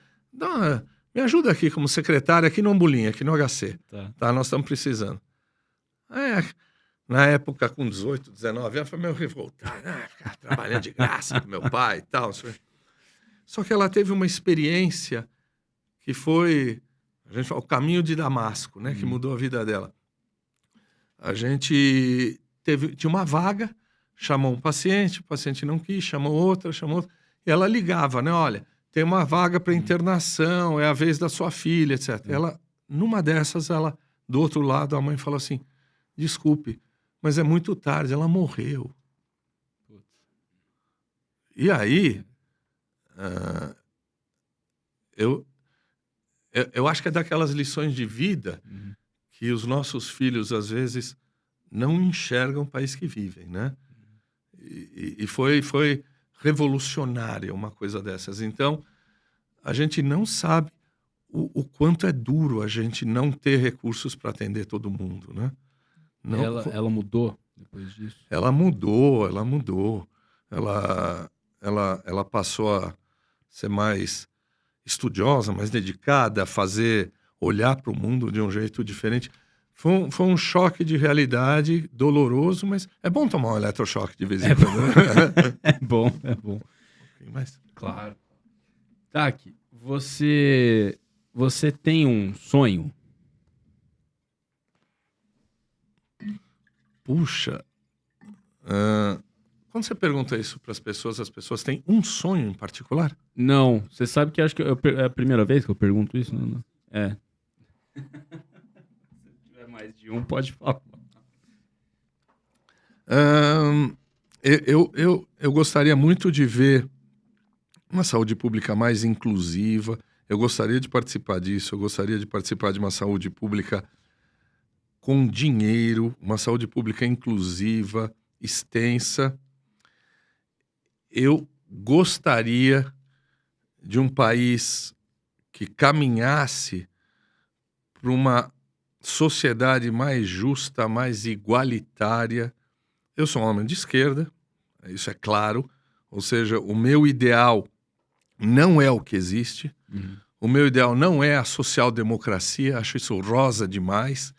S2: me ajuda aqui como secretária, aqui no Ambulim, aqui no HC. Tá, nós estamos precisando. Na época, com 18, 19 anos, foi meio revoltada, ficar trabalhando de graça com meu pai e tal. Só que ela teve uma experiência que foi, a gente fala, o caminho de Damasco, né, que mudou a vida dela. A gente tinha uma vaga, chamou um paciente, o paciente não quis, chamou outra, e ela ligava, né, olha, tem uma vaga para internação, é a vez da sua filha, etc. Ela, numa dessas, do outro lado, a mãe falou assim, desculpe, mas é muito tarde, ela morreu. E aí, eu acho que é daquelas lições de vida que os nossos filhos, às vezes, não enxergam o país que vivem, né? E foi revolucionária uma coisa dessas. Então, a gente não sabe o quanto é duro a gente não ter recursos para atender todo mundo, né? Não,
S1: ela mudou depois disso?
S2: Ela mudou. Ela passou a ser mais estudiosa, mais dedicada, a olhar para o mundo de um jeito diferente. Foi um choque de realidade doloroso, mas é bom tomar um eletrochoque de vez em quando.
S1: É bom.
S2: Mas...
S1: Claro. Taki, você tem um sonho?
S2: Puxa, quando você pergunta isso para as pessoas têm um sonho em particular?
S1: Não, você sabe que acho que é a primeira vez que eu pergunto isso, não? É. Se tiver mais de um, pode falar.
S2: Eu gostaria muito de ver uma saúde pública mais inclusiva. Eu gostaria de participar disso. Eu gostaria de participar de uma saúde pública com dinheiro, uma saúde pública inclusiva, extensa. Eu gostaria de um país que caminhasse para uma sociedade mais justa, mais igualitária. Eu sou um homem de esquerda, isso é claro, ou seja, o meu ideal não é o que existe, o meu ideal não é a social-democracia, acho isso rosa demais.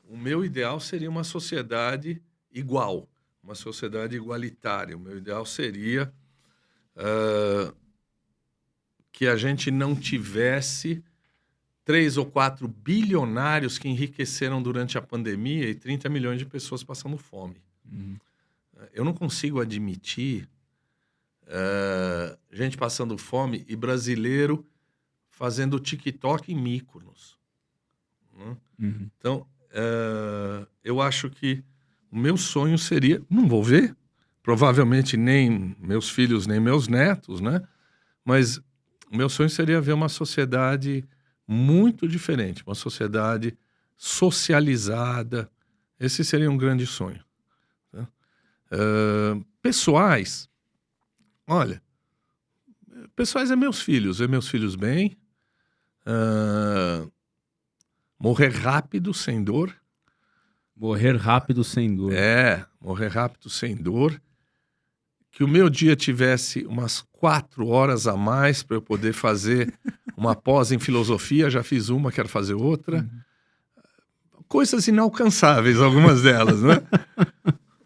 S2: O meu ideal seria uma sociedade igual, uma sociedade igualitária. O meu ideal seria que a gente não tivesse 3 ou 4 bilionários que enriqueceram durante a pandemia e 30 milhões de pessoas passando fome. Eu não consigo admitir gente passando fome e brasileiro fazendo TikTok em Mykonos. Então, eu acho que o meu sonho seria... Não vou ver, provavelmente nem meus filhos, nem meus netos, né? Mas o meu sonho seria ver uma sociedade muito diferente, uma sociedade socializada. Esse seria um grande sonho. Tá? Pessoais, olha, pessoais é meus filhos, ver meus filhos bem, morrer rápido, sem dor.
S1: Morrer rápido, sem dor.
S2: Morrer rápido, sem dor. Que o meu dia tivesse umas 4 horas a mais para eu poder fazer uma pós em filosofia. Já fiz uma, quero fazer outra. Coisas inalcançáveis, algumas delas, né?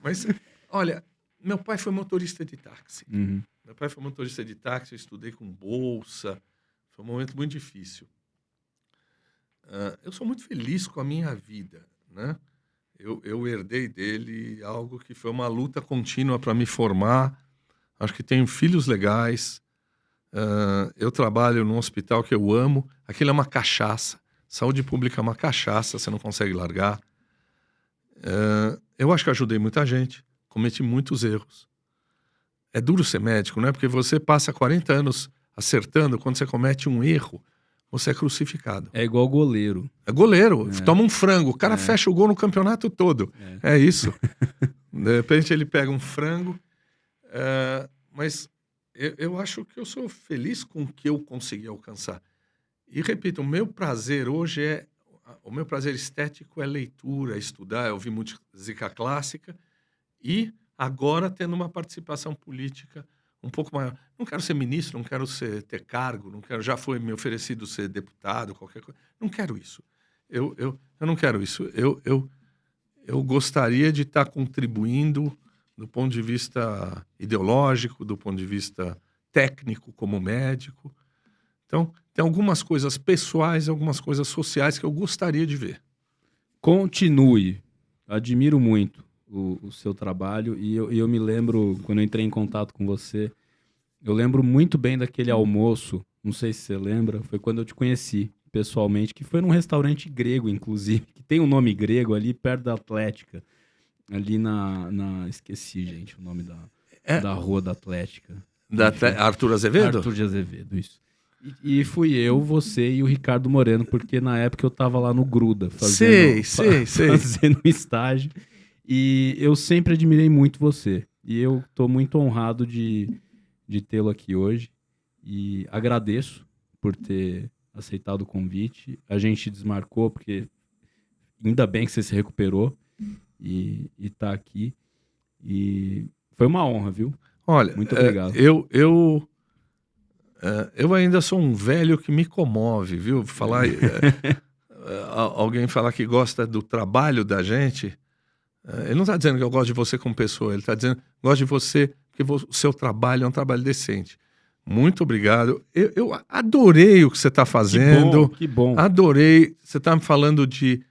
S2: Mas, olha, meu pai foi motorista de táxi. Meu pai foi motorista de táxi, eu estudei com bolsa. Foi um momento muito difícil. Eu sou muito feliz com a minha vida, né? Eu herdei dele algo que foi uma luta contínua para me formar. Acho que tenho filhos legais. Eu trabalho num hospital que eu amo. Aquilo é uma cachaça. Saúde pública é uma cachaça, você não consegue largar. Eu acho que ajudei muita gente. Cometi muitos erros. É duro ser médico, né? Porque você passa 40 anos acertando. Quando você comete um erro, você é crucificado.
S1: É igual goleiro.
S2: É goleiro, toma um frango, o cara fecha o gol no campeonato todo. É isso. De repente ele pega um frango. Mas eu acho que eu sou feliz com o que eu consegui alcançar. E repito, o meu prazer hoje o meu prazer estético é leitura, é estudar, é ouvir música clássica e agora tendo uma participação política um pouco maior. Não quero ser ministro, não quero ter cargo, não quero, já foi me oferecido ser deputado, qualquer coisa. Não quero isso. Eu não quero isso. Eu gostaria de estar contribuindo do ponto de vista ideológico, do ponto de vista técnico como médico. Então, tem algumas coisas pessoais, algumas coisas sociais que eu gostaria de ver.
S1: Continue. Admiro muito o seu trabalho e eu me lembro, quando eu entrei em contato com você, eu lembro muito bem daquele almoço, não sei se você lembra, foi quando eu te conheci pessoalmente, que foi num restaurante grego, inclusive, que tem um nome grego ali perto da Atlética, ali esqueci, gente, o nome da rua da Atlética.
S2: Arthur Azevedo?
S1: Arthur de Azevedo, isso. E fui eu, você e o Ricardo Moreno, porque na época eu tava lá no Gruda, fazendo um estágio. E eu sempre admirei muito você. E eu tô muito honrado de tê-lo aqui hoje. E agradeço por ter aceitado o convite. A gente desmarcou, porque ainda bem que você se recuperou e tá aqui. E foi uma honra, viu?
S2: Olha,
S1: muito obrigado.
S2: Eu ainda sou um velho que me comove, viu? Alguém falar que gosta do trabalho da gente, ele não está dizendo que eu gosto de você como pessoa, ele está dizendo que gosto de você porque o seu trabalho é um trabalho decente. Muito obrigado. Eu adorei o que você está fazendo.
S1: Que bom.
S2: Adorei. Você está me falando de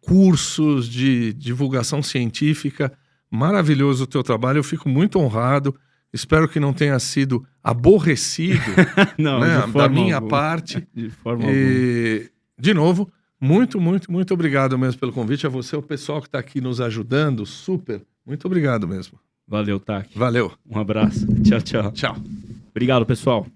S2: cursos, de divulgação científica. Maravilhoso o teu trabalho. Eu fico muito honrado. Espero que não tenha sido aborrecido
S1: não,
S2: né, da minha parte.
S1: De forma alguma.
S2: De novo, muito, muito, muito obrigado mesmo pelo convite. A você, o pessoal que está aqui nos ajudando. Super. Muito obrigado mesmo.
S1: Valeu, Taki.
S2: Valeu.
S1: Um abraço. Tchau, tchau.
S2: Tchau.
S1: Obrigado, pessoal.